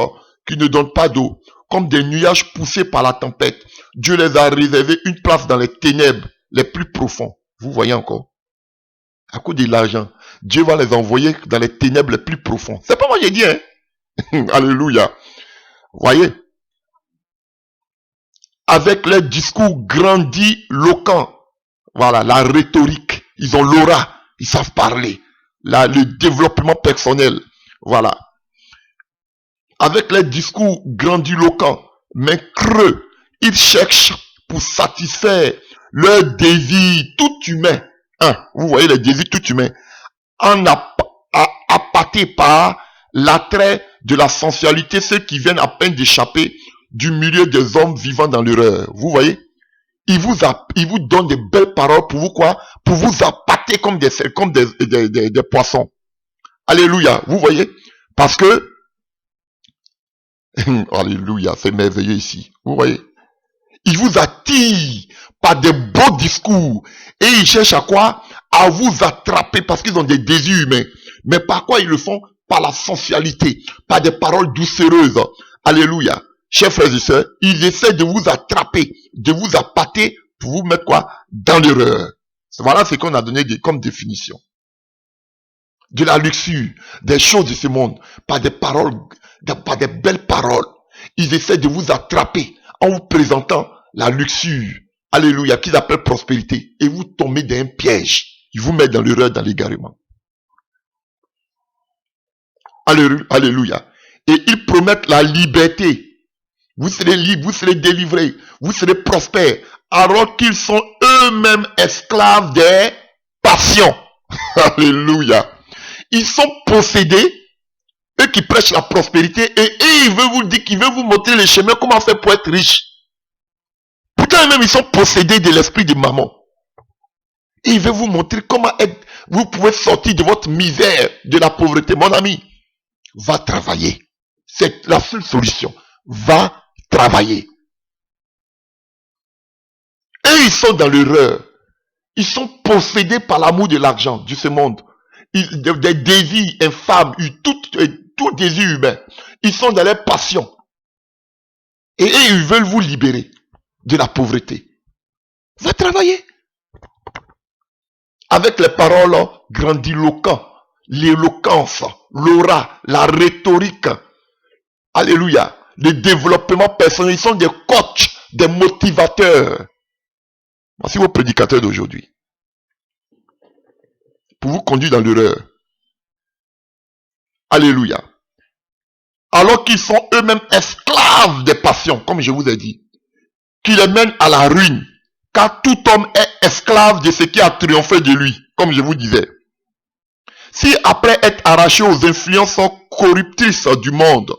qui ne donnent pas d'eau, comme des nuages poussés par la tempête. Dieu les a réservé une place dans les ténèbres les plus profonds. Vous voyez encore? À cause de l'argent, Dieu va les envoyer dans les ténèbres les plus profonds. C'est pas moi qui ai dit, hein? Alléluia. Voyez? Avec leurs discours grandiloquents. Voilà, la rhétorique. Ils ont l'aura. Ils savent parler. Le développement personnel. Voilà. Avec leurs discours grandiloquents, mais creux, ils cherchent pour satisfaire leurs désirs tout humains. Vous voyez les désirs tout humains. Appâtés par l'attrait de la sensualité, ceux qui viennent à peine d'échapper du milieu des hommes vivant dans l'erreur. Vous voyez? Il vous donne des belles paroles pour vous quoi? Pour vous appâter comme des poissons. Alléluia. Vous voyez? Parce que, alléluia, c'est merveilleux ici. Vous voyez? Il vous attire par des beaux discours. Et ils cherchent à quoi? À vous attraper parce qu'ils ont des désirs humains. Mais par quoi ils le font? Par la sensualité, par des paroles doucereuses. Alléluia. Chers frères et sœurs, ils essaient de vous attraper, de vous appâter pour vous mettre quoi? Dans l'erreur. Voilà ce qu'on a donné comme définition. De la luxure, des choses de ce monde, par des paroles, par des belles paroles. Ils essaient de vous attraper en vous présentant la luxure, alléluia, qu'ils appellent prospérité. Et vous tombez dans un piège. Ils vous mettent dans l'erreur, dans l'égarement. Alléluia. Et ils promettent la liberté. Vous serez libre, vous serez délivré, vous serez prospère, alors qu'ils sont eux-mêmes esclaves des passions. Alléluia. Ils sont possédés, eux qui prêchent la prospérité, et ils veulent vous dire qu'ils veulent vous montrer les chemins, comment faire pour être riche. Pourtant, eux-mêmes, ils sont possédés de l'esprit de maman. Et ils veulent vous montrer comment vous pouvez sortir de votre misère, de la pauvreté. Mon ami, va travailler. C'est la seule solution. Va travailler. Et ils sont dans l'erreur. Ils sont possédés par l'amour de l'argent de ce monde. Des désirs infâmes, tout désir humain. Ils sont dans les passions. Et ils veulent vous libérer de la pauvreté. Va travailler. Avec les paroles grandiloquentes, l'éloquence, l'aura, la rhétorique. Alléluia. Le développement personnel. Ils sont des coachs, des motivateurs. Voici vos prédicateurs d'aujourd'hui. Pour vous conduire dans l'erreur. Alléluia. Alors qu'ils sont eux-mêmes esclaves des passions, comme je vous ai dit. Qui les mènent à la ruine. Car tout homme est esclave de ce qui a triomphé de lui, comme je vous disais. Si après être arraché aux influences corruptrices du monde,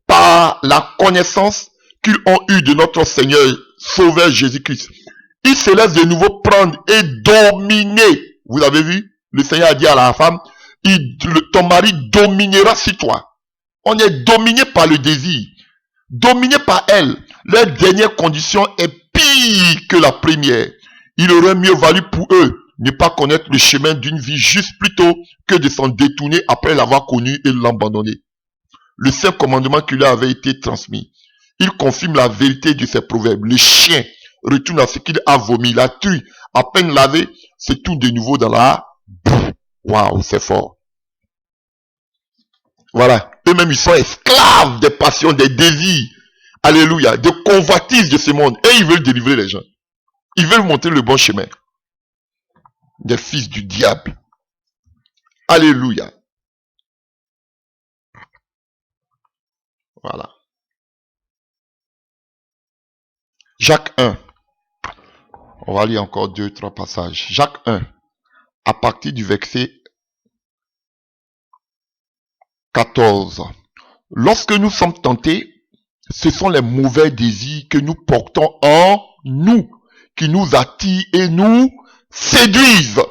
par la connaissance qu'ils ont eue de notre Seigneur Sauveur Jésus-Christ, ils se laissent de nouveau prendre et dominer. Vous avez vu? Le Seigneur a dit à la femme, ton mari dominera sur toi. On est dominé par le désir, dominé par elle. Leur dernière condition est pire que la première. Il aurait mieux valu pour eux ne pas connaître le chemin d'une vie juste plutôt que de s'en détourner après l'avoir connu et l'abandonner. Le saint commandement qui leur avait été transmis, il confirme la vérité de ces proverbes. Le chien retourne à ce qu'il a vomi. La truie, à peine lavée, se tourne de nouveau dans la boue. Waouh, c'est fort. Voilà. Eux-mêmes, ils sont esclaves des passions, des désirs. Alléluia. Des convoitises de ce monde. Et ils veulent délivrer les gens. Ils veulent montrer le bon chemin. Des fils du diable. Alléluia. Voilà. Jacques 1. On va lire encore 2-3 passages. Jacques 1. À partir du verset 14. Lorsque nous sommes tentés, ce sont les mauvais désirs que nous portons en nous, qui nous attirent et nous séduisent.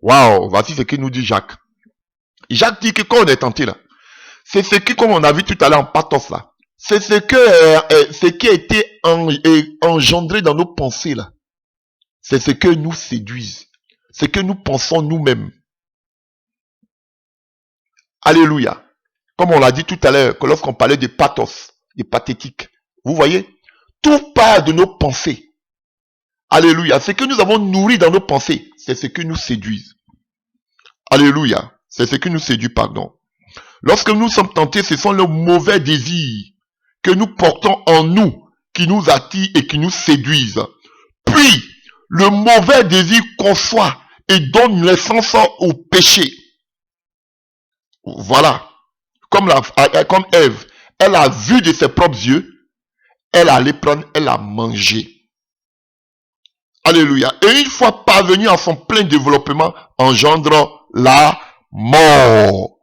Waouh, voici ce que nous dit Jacques. Jacques dit que quand on est tenté là, c'est ce que, comme on a vu tout à l'heure en pathos là, c'est ce qui a été engendré dans nos pensées là. C'est ce que nous séduisent. Ce que nous pensons nous-mêmes. Alléluia. Comme on l'a dit tout à l'heure, que lorsqu'on parlait de pathos, de pathétique. Vous voyez? Tout part de nos pensées. Alléluia. Ce que nous avons nourri dans nos pensées, c'est ce que nous séduisent. Alléluia. C'est ce qui nous séduit, pardon. Lorsque nous sommes tentés, ce sont les mauvais désirs que nous portons en nous qui nous attirent et qui nous séduisent. Puis, le mauvais désir conçoit et donne naissance au péché. Voilà. Comme Ève, elle a vu de ses propres yeux, elle allait prendre, elle a mangé. Alléluia. Et une fois parvenue à son plein développement, engendre la mort.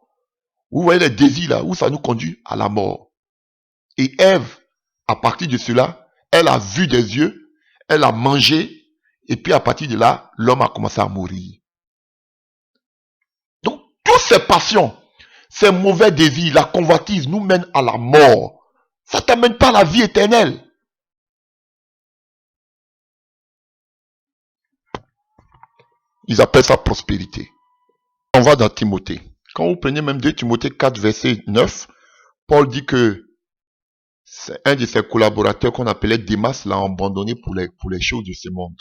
Vous voyez les désirs là, où ça nous conduit à la mort. Et Ève, à partir de cela, elle a vu des yeux, elle a mangé, et puis à partir de là, l'homme a commencé à mourir. Donc, toutes ces passions, ces mauvais désirs, la convoitise nous mènent à la mort. Ça ne t'amène pas à la vie éternelle. Ils appellent ça prospérité. On va dans Timothée. Quand vous prenez même 2 Timothée 4, verset 9, Paul dit que c'est un de ses collaborateurs qu'on appelait Démas l'a abandonné pour les choses de ce monde.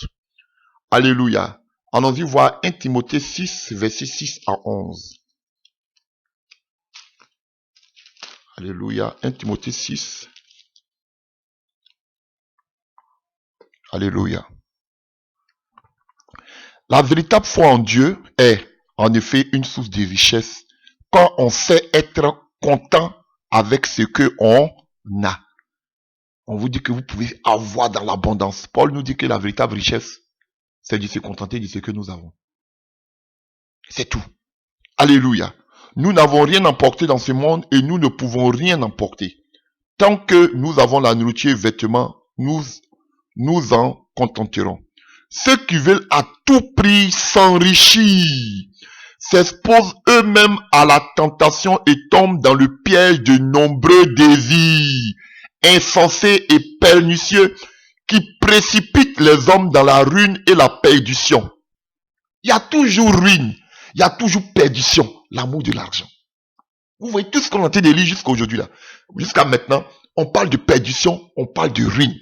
Alléluia. Allons-y voir 1 Timothée 6, verset 6 à 11. Alléluia. 1 Timothée 6. Alléluia. La véritable foi en Dieu est en effet une source de richesse quand on sait être content avec ce que on a. On vous dit que vous pouvez avoir dans l'abondance. Paul nous dit que la véritable richesse, c'est de se contenter de ce que nous avons. C'est tout. Alléluia. Nous n'avons rien emporté dans ce monde et nous ne pouvons rien emporter. Tant que nous avons la nourriture et vêtements, nous en contenterons. Ceux qui veulent à tout prix s'enrichir s'exposent eux-mêmes à la tentation et tombent dans le piège de nombreux désirs insensés et pernicieux qui précipitent les hommes dans la ruine et la perdition. Il y a toujours ruine, il y a toujours perdition, l'amour de l'argent. Vous voyez tout ce qu'on a été de lire jusqu'à aujourd'hui là. Jusqu'à maintenant, on parle de perdition, on parle de ruine.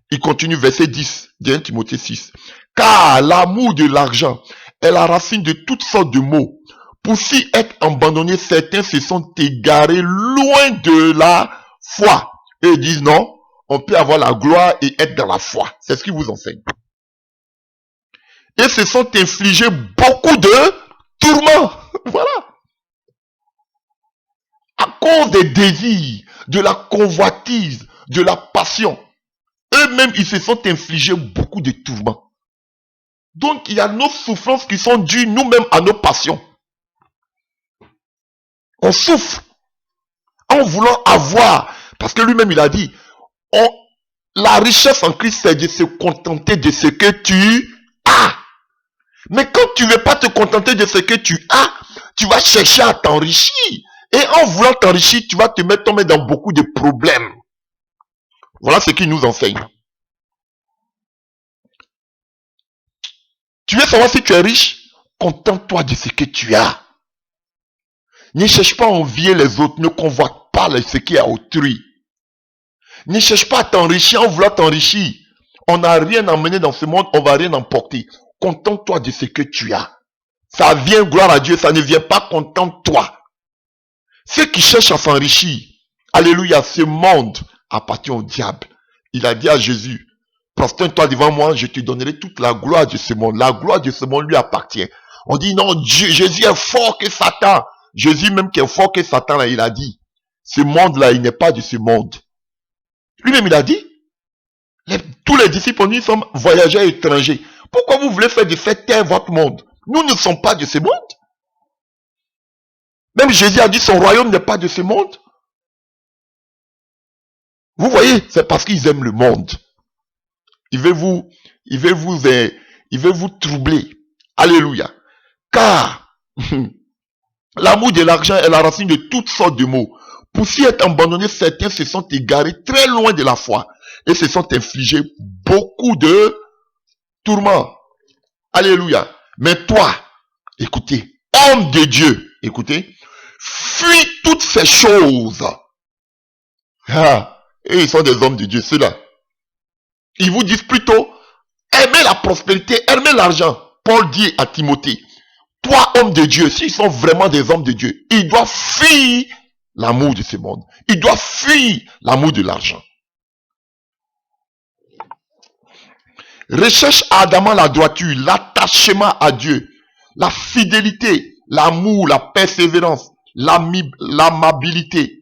Il continue verset 10 de 1 Timothée 6. Car l'amour de l'argent est la racine de toutes sortes de maux. Pour s'y être abandonnés, certains se sont égarés loin de la foi. Et ils disent non, on peut avoir la gloire et être dans la foi. C'est ce qu'ils vous enseignent. Et se sont infligés beaucoup de tourments. Voilà. À cause des désirs, de la convoitise, de la passion. Eux-mêmes, ils se sont infligés beaucoup de tourments. Donc, il y a nos souffrances qui sont dues nous-mêmes à nos passions. On souffre en voulant avoir. Parce que lui-même, il a dit, la richesse en Christ, c'est de se contenter de ce que tu as. Mais quand tu ne veux pas te contenter de ce que tu as, tu vas chercher à t'enrichir. Et en voulant t'enrichir, tu vas te mettre tomber dans beaucoup de problèmes. Voilà ce qu'il nous enseigne. Tu veux savoir si tu es riche? Contente-toi de ce que tu as. Ne cherche pas à envier les autres. Ne convoite pas ce qui est à autrui. Ne cherche pas à t'enrichir en voulant t'enrichir. On n'a rien à mener dans ce monde, on ne va rien emporter. Contente-toi de ce que tu as. Ça vient, gloire à Dieu, ça ne vient pas, contente-toi. Ceux qui cherchent à s'enrichir, alléluia, ce monde appartient au diable. Il a dit à Jésus, prosterne-toi devant moi, je te donnerai toute la gloire de ce monde. La gloire de ce monde lui appartient. On dit non, Jésus est fort que Satan. Jésus même qui est fort que Satan, là, il a dit, ce monde-là, il n'est pas de ce monde. Lui-même, il a dit, tous les disciples, nous sommes voyageurs étrangers. Pourquoi vous voulez faire de cette terre votre monde? Nous ne sommes pas de ce monde. Même Jésus a dit, son royaume n'est pas de ce monde. Vous voyez, c'est parce qu'ils aiment le monde. Il veut vous troubler. Alléluia. Car l'amour de l'argent est la racine de toutes sortes de maux. Pour s'y être abandonnés, certains se sont égarés très loin de la foi et se sont infligés beaucoup de tourments. Alléluia. Mais toi, écoutez, homme de Dieu, écoutez, Fuis toutes ces choses. Ah, et ils sont des hommes de Dieu, ceux-là. Ils vous disent plutôt, aimez la prospérité, aimez l'argent. Paul dit à Timothée, toi, homme de Dieu, s'ils sont vraiment des hommes de Dieu, ils doivent fuir l'amour de ce monde. Ils doivent fuir l'amour de l'argent. Recherche ardemment la droiture, l'attachement à Dieu, la fidélité, l'amour, la persévérance, l'amabilité.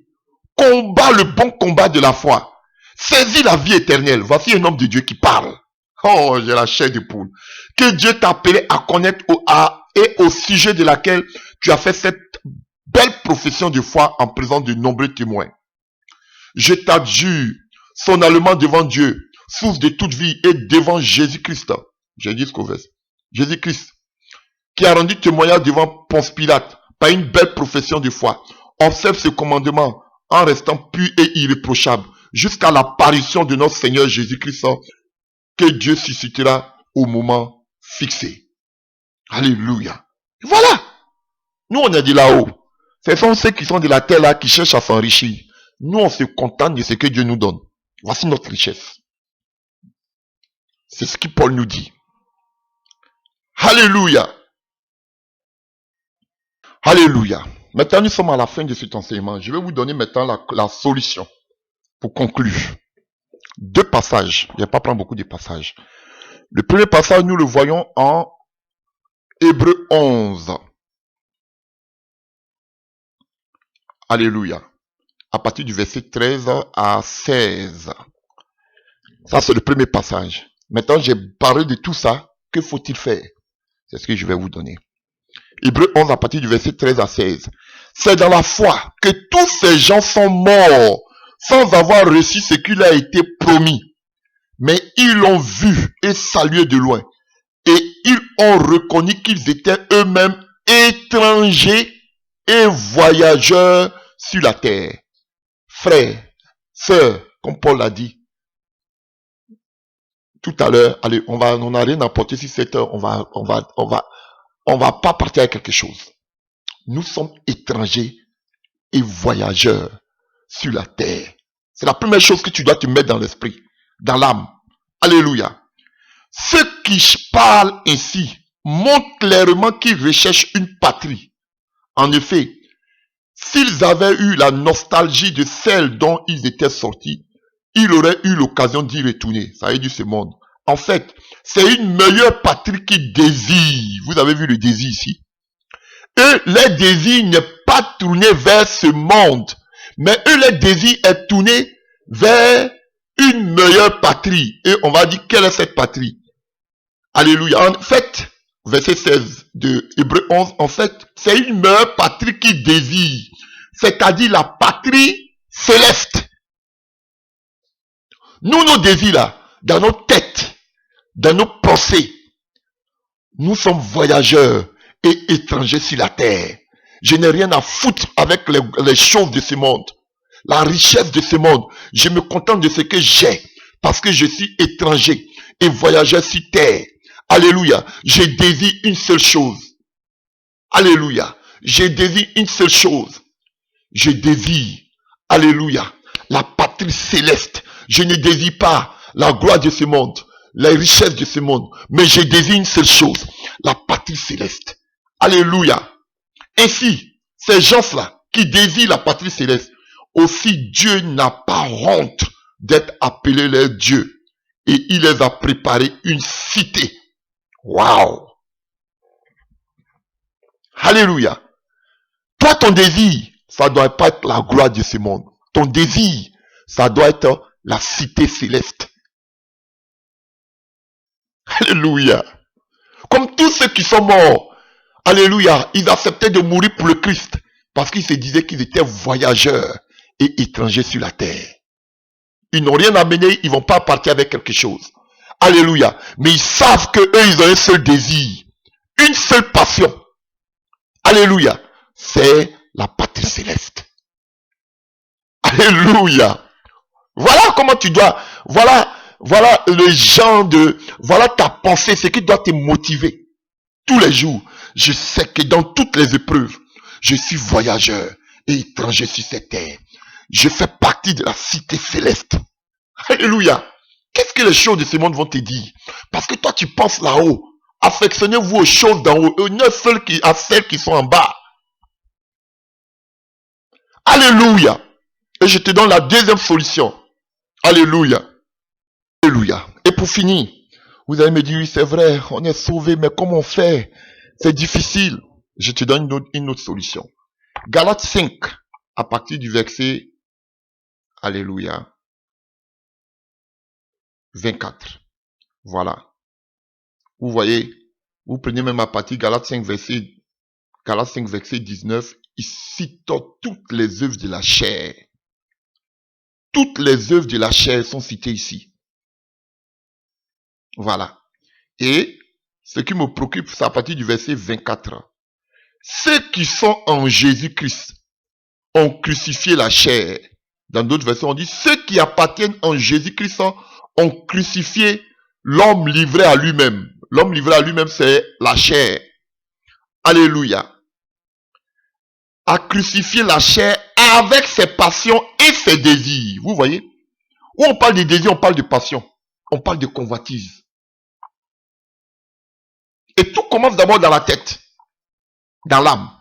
Combat le bon combat de la foi. Saisis la vie éternelle. Voici un homme de Dieu qui parle. Oh, j'ai la chair de poule. Que Dieu t'a appelé à connaître et au sujet de laquelle tu as fait cette belle profession de foi en présence de nombreux témoins. Je t'adjure, solennellement devant Dieu, source de toute vie, et devant Jésus-Christ. J'ai dit ce qu'on veut. Jésus-Christ, qui a rendu témoignage devant Ponce Pilate par une belle profession de foi. Observe ce commandement en restant pur et irréprochable jusqu'à l'apparition de notre Seigneur Jésus-Christ que Dieu suscitera au moment fixé. Alléluia. Voilà. Nous, on est de là-haut. Ce sont ceux qui sont de la terre là qui cherchent à s'enrichir. Nous, on se contente de ce que Dieu nous donne. Voici notre richesse. C'est ce que Paul nous dit. Alléluia. Alléluia. Maintenant, nous sommes à la fin de cet enseignement. Je vais vous donner maintenant la solution pour conclure. 2 passages. Je ne vais pas prendre beaucoup de passages. Le premier passage, nous le voyons en Hébreux 11. Alléluia. À partir du verset 13 à 16. Ça, c'est le premier passage. Maintenant, j'ai parlé de tout ça. Que faut-il faire? C'est ce que je vais vous donner. Hébreux 11 à partir du verset 13 à 16. C'est dans la foi que tous ces gens sont morts sans avoir reçu ce qui leur a été promis. Mais ils l'ont vu et salué de loin. Et ils ont reconnu qu'ils étaient eux-mêmes étrangers et voyageurs sur la terre. Frères, sœurs, comme Paul l'a dit tout à l'heure, allez, on n'a rien à porter sur cette heure, on va pas partir avec quelque chose. Nous sommes étrangers et voyageurs sur la terre. C'est la première chose que tu dois te mettre dans l'esprit, dans l'âme. Alléluia. Ceux qui parlent ainsi montrent clairement qu'ils recherchent une patrie. En effet, s'ils avaient eu la nostalgie de celle dont ils étaient sortis, ils auraient eu l'occasion d'y retourner. Ça veut dire ce monde. En fait, c'est une meilleure patrie qu'ils désirent. Vous avez vu le désir ici. Eux, leur désir n'est pas tourné vers ce monde, mais eux, leur désir est tourné vers une meilleure patrie. Et on va dire, quelle est cette patrie? Alléluia. En fait, verset 16 de Hébreux 11, en fait, c'est une meilleure patrie qu'ils désirent. C'est-à-dire la patrie céleste. Nous, nos désirs là, dans nos têtes, dans nos pensées, nous sommes voyageurs et étrangers sur la terre. Je n'ai rien à foutre avec les choses de ce monde, la richesse de ce monde. Je me contente de ce que j'ai, parce que je suis étranger et voyageur sur terre. Alléluia. Je désire une seule chose. Alléluia. Je désire une seule chose. Je désire, alléluia, la patrie céleste. Je ne désire pas la gloire de ce monde, les richesses de ce monde, mais je désire une seule chose, la patrie céleste. Alléluia. Ainsi, ces gens-là qui désirent la patrie céleste, aussi Dieu n'a pas honte d'être appelé leur Dieu. Et il les a préparé une cité. Waouh. Alléluia. Toi, ton désir, ça doit pas être la gloire de ce monde. Ton désir, ça doit être la cité céleste. Alléluia. Comme tous ceux qui sont morts, alléluia, ils acceptaient de mourir pour le Christ parce qu'ils se disaient qu'ils étaient voyageurs et étrangers sur la terre. Ils n'ont rien amené, ils vont pas partir avec quelque chose. Alléluia. Mais ils savent que eux, ils ont un seul désir, une seule passion. Alléluia. C'est la patrie céleste. Alléluia. Voilà comment tu dois, voilà le genre de, voilà ta pensée, ce qui doit te motiver tous les jours. Je sais que dans toutes les épreuves, Je suis voyageur et étranger sur cette terre. Je fais partie de la cité céleste. Alléluia. Qu'est-ce que les choses de ce monde vont te dire? Parce que toi, tu penses là-haut. Affectionnez-vous aux choses d'en haut et ne seules à celles qui sont en bas. Alléluia. Et je te donne la deuxième solution. Alléluia. Alléluia. Et pour finir, vous allez me dire, oui, c'est vrai, on est sauvé, mais comment on fait? C'est difficile. Je te donne une autre solution. Galates 5, à partir du verset, alléluia, 24. Voilà. Vous voyez, vous prenez même à partir Galates 5, verset 19, il cite toutes les œuvres de la chair. Toutes les œuvres de la chair sont citées ici. Voilà. Et ce qui me préoccupe, c'est à partir du verset 24. Ceux qui sont en Jésus-Christ ont crucifié la chair. Dans d'autres versions, on dit ceux qui appartiennent en Jésus-Christ ont crucifié l'homme livré à lui-même. L'homme livré à lui-même, c'est la chair. Alléluia. A crucifié la chair avec ses passions et ses désirs. Vous voyez? Où on parle de désirs, on parle de passion. On parle de convoitise. Et tout commence d'abord dans la tête. Dans l'âme.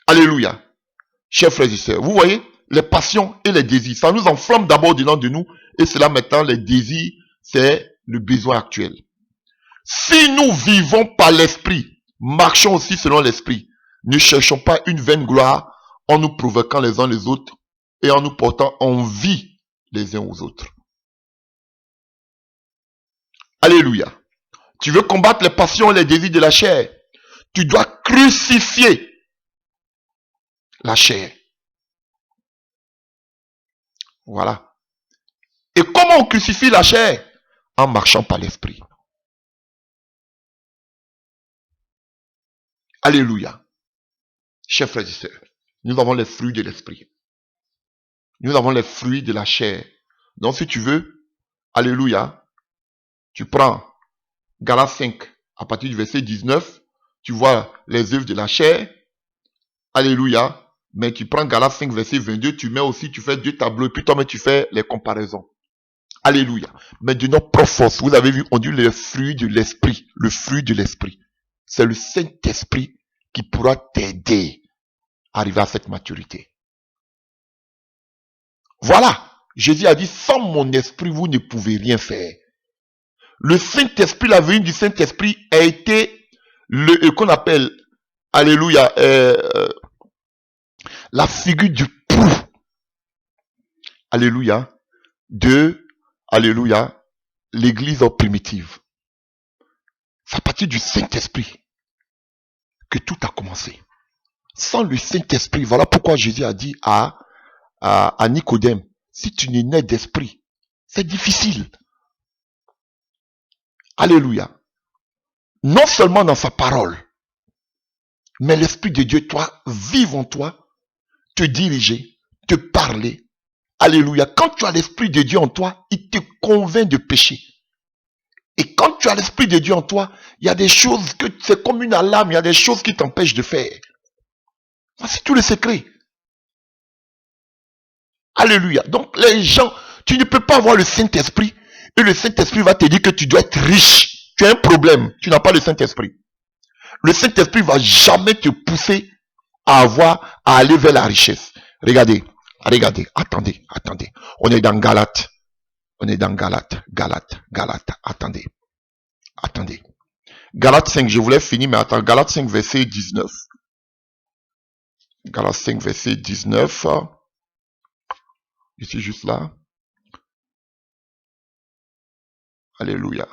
Alléluia. Chers frères et sœurs, vous voyez, les passions et les désirs, ça nous enflamme d'abord dedans de nous, et cela maintenant, les désirs, c'est le besoin actuel. Si nous vivons par l'esprit, marchons aussi selon l'esprit, ne cherchons pas une vaine gloire en nous provoquant les uns les autres et en nous portant envie les uns aux autres. Alléluia. Tu veux combattre les passions et les désirs de la chair, tu dois crucifier la chair. Voilà. Et comment on crucifie la chair? En marchant par l'esprit. Alléluia. Chers frères et sœurs, nous avons les fruits de l'esprit. Nous avons les fruits de la chair. Donc si tu veux, alléluia, tu prends Galates 5, à partir du verset 19, tu vois les œuvres de la chair. Alléluia. Mais tu prends Galates 5, verset 22, tu mets aussi, tu fais deux tableaux, et puis toi-même tu fais les comparaisons. Alléluia. Mais de notre propre force, vous avez vu, on dit le fruit de l'esprit. Le fruit de l'esprit. C'est le Saint-Esprit qui pourra t'aider à arriver à cette maturité. Voilà. Jésus a dit, sans mon esprit, vous ne pouvez rien faire. Le Saint-Esprit, la venue du Saint-Esprit a été le qu'on appelle, alléluia, la figure du pou. Alléluia. De, alléluia, l'église primitive. C'est à partir du Saint-Esprit que tout a commencé. Sans le Saint-Esprit, voilà pourquoi Jésus a dit à Nicodème, si tu n'es né d'esprit, c'est difficile. Alléluia. Non seulement dans sa parole, mais l'Esprit de Dieu, toi, vive en toi, te diriger, te parler. Alléluia. Quand tu as l'Esprit de Dieu en toi, il te convainc de pécher. Et quand tu as l'Esprit de Dieu en toi, il y a des choses que c'est comme une alarme, il y a des choses qui t'empêchent de faire. Voici tout le secret. Alléluia. Donc les gens, tu ne peux pas avoir le Saint-Esprit et le Saint-Esprit va te dire que tu dois être riche. Tu as un problème, tu n'as pas le Saint-Esprit. Le Saint-Esprit va jamais te pousser à aller vers la richesse. Regardez, attendez. On est dans Galates. Attendez. Galates 5, je voulais finir, mais attends, Galates 5, verset 19. Galates 5, verset 19. Je suis juste là. Alléluia.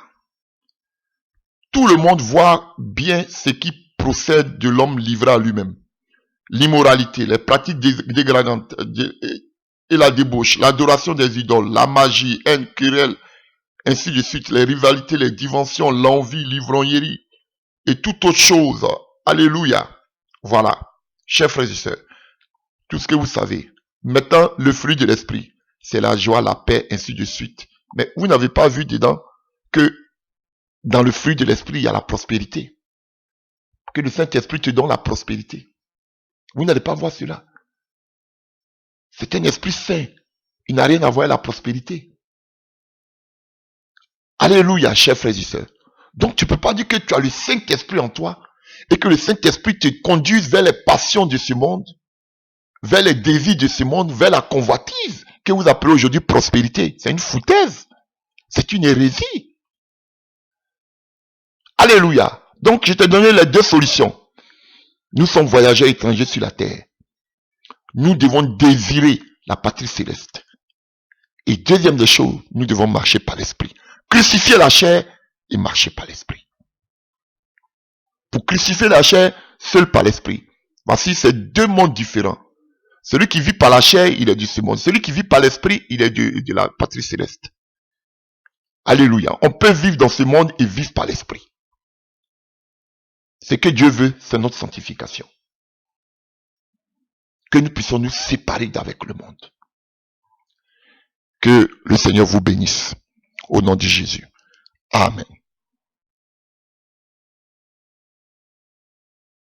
Tout le monde voit bien ce qui procède de l'homme livré à lui-même. L'immoralité, les pratiques dégradantes et la débauche, l'adoration des idoles, la magie, haine, querelle, ainsi de suite, les rivalités, les dimensions, l'envie, l'ivrognerie et toute autre chose. Alléluia. Voilà. Chers frères et sœurs, tout ce que vous savez. Maintenant, le fruit de l'esprit, c'est la joie, la paix, ainsi de suite. Mais vous n'avez pas vu dedans que dans le fruit de l'esprit, il y a la prospérité. Que le Saint-Esprit te donne la prospérité. Vous n'allez pas voir cela. C'est un esprit saint. Il n'a rien à voir avec la prospérité. Alléluia, chers frères et sœurs. Donc tu ne peux pas dire que tu as le Saint-Esprit en toi et que le Saint-Esprit te conduise vers les passions de ce monde, vers les désirs de ce monde, vers la convoitise que vous appelez aujourd'hui prospérité. C'est une foutaise. C'est une hérésie. Alléluia. Donc je t'ai donné les deux solutions. Nous sommes voyageurs étrangers sur la terre. Nous devons désirer la patrie céleste. Et deuxième des choses, nous devons marcher par l'esprit. Crucifier la chair et marcher par l'esprit. Pour crucifier la chair, seul par l'esprit. Voici ces deux mondes différents. Celui qui vit par la chair, il est de ce monde. Celui qui vit par l'esprit, il est de la patrie céleste. Alléluia. On peut vivre dans ce monde et vivre par l'esprit. Ce que Dieu veut, c'est notre sanctification. Que nous puissions nous séparer d'avec le monde. Que le Seigneur vous bénisse. Au nom de Jésus. Amen.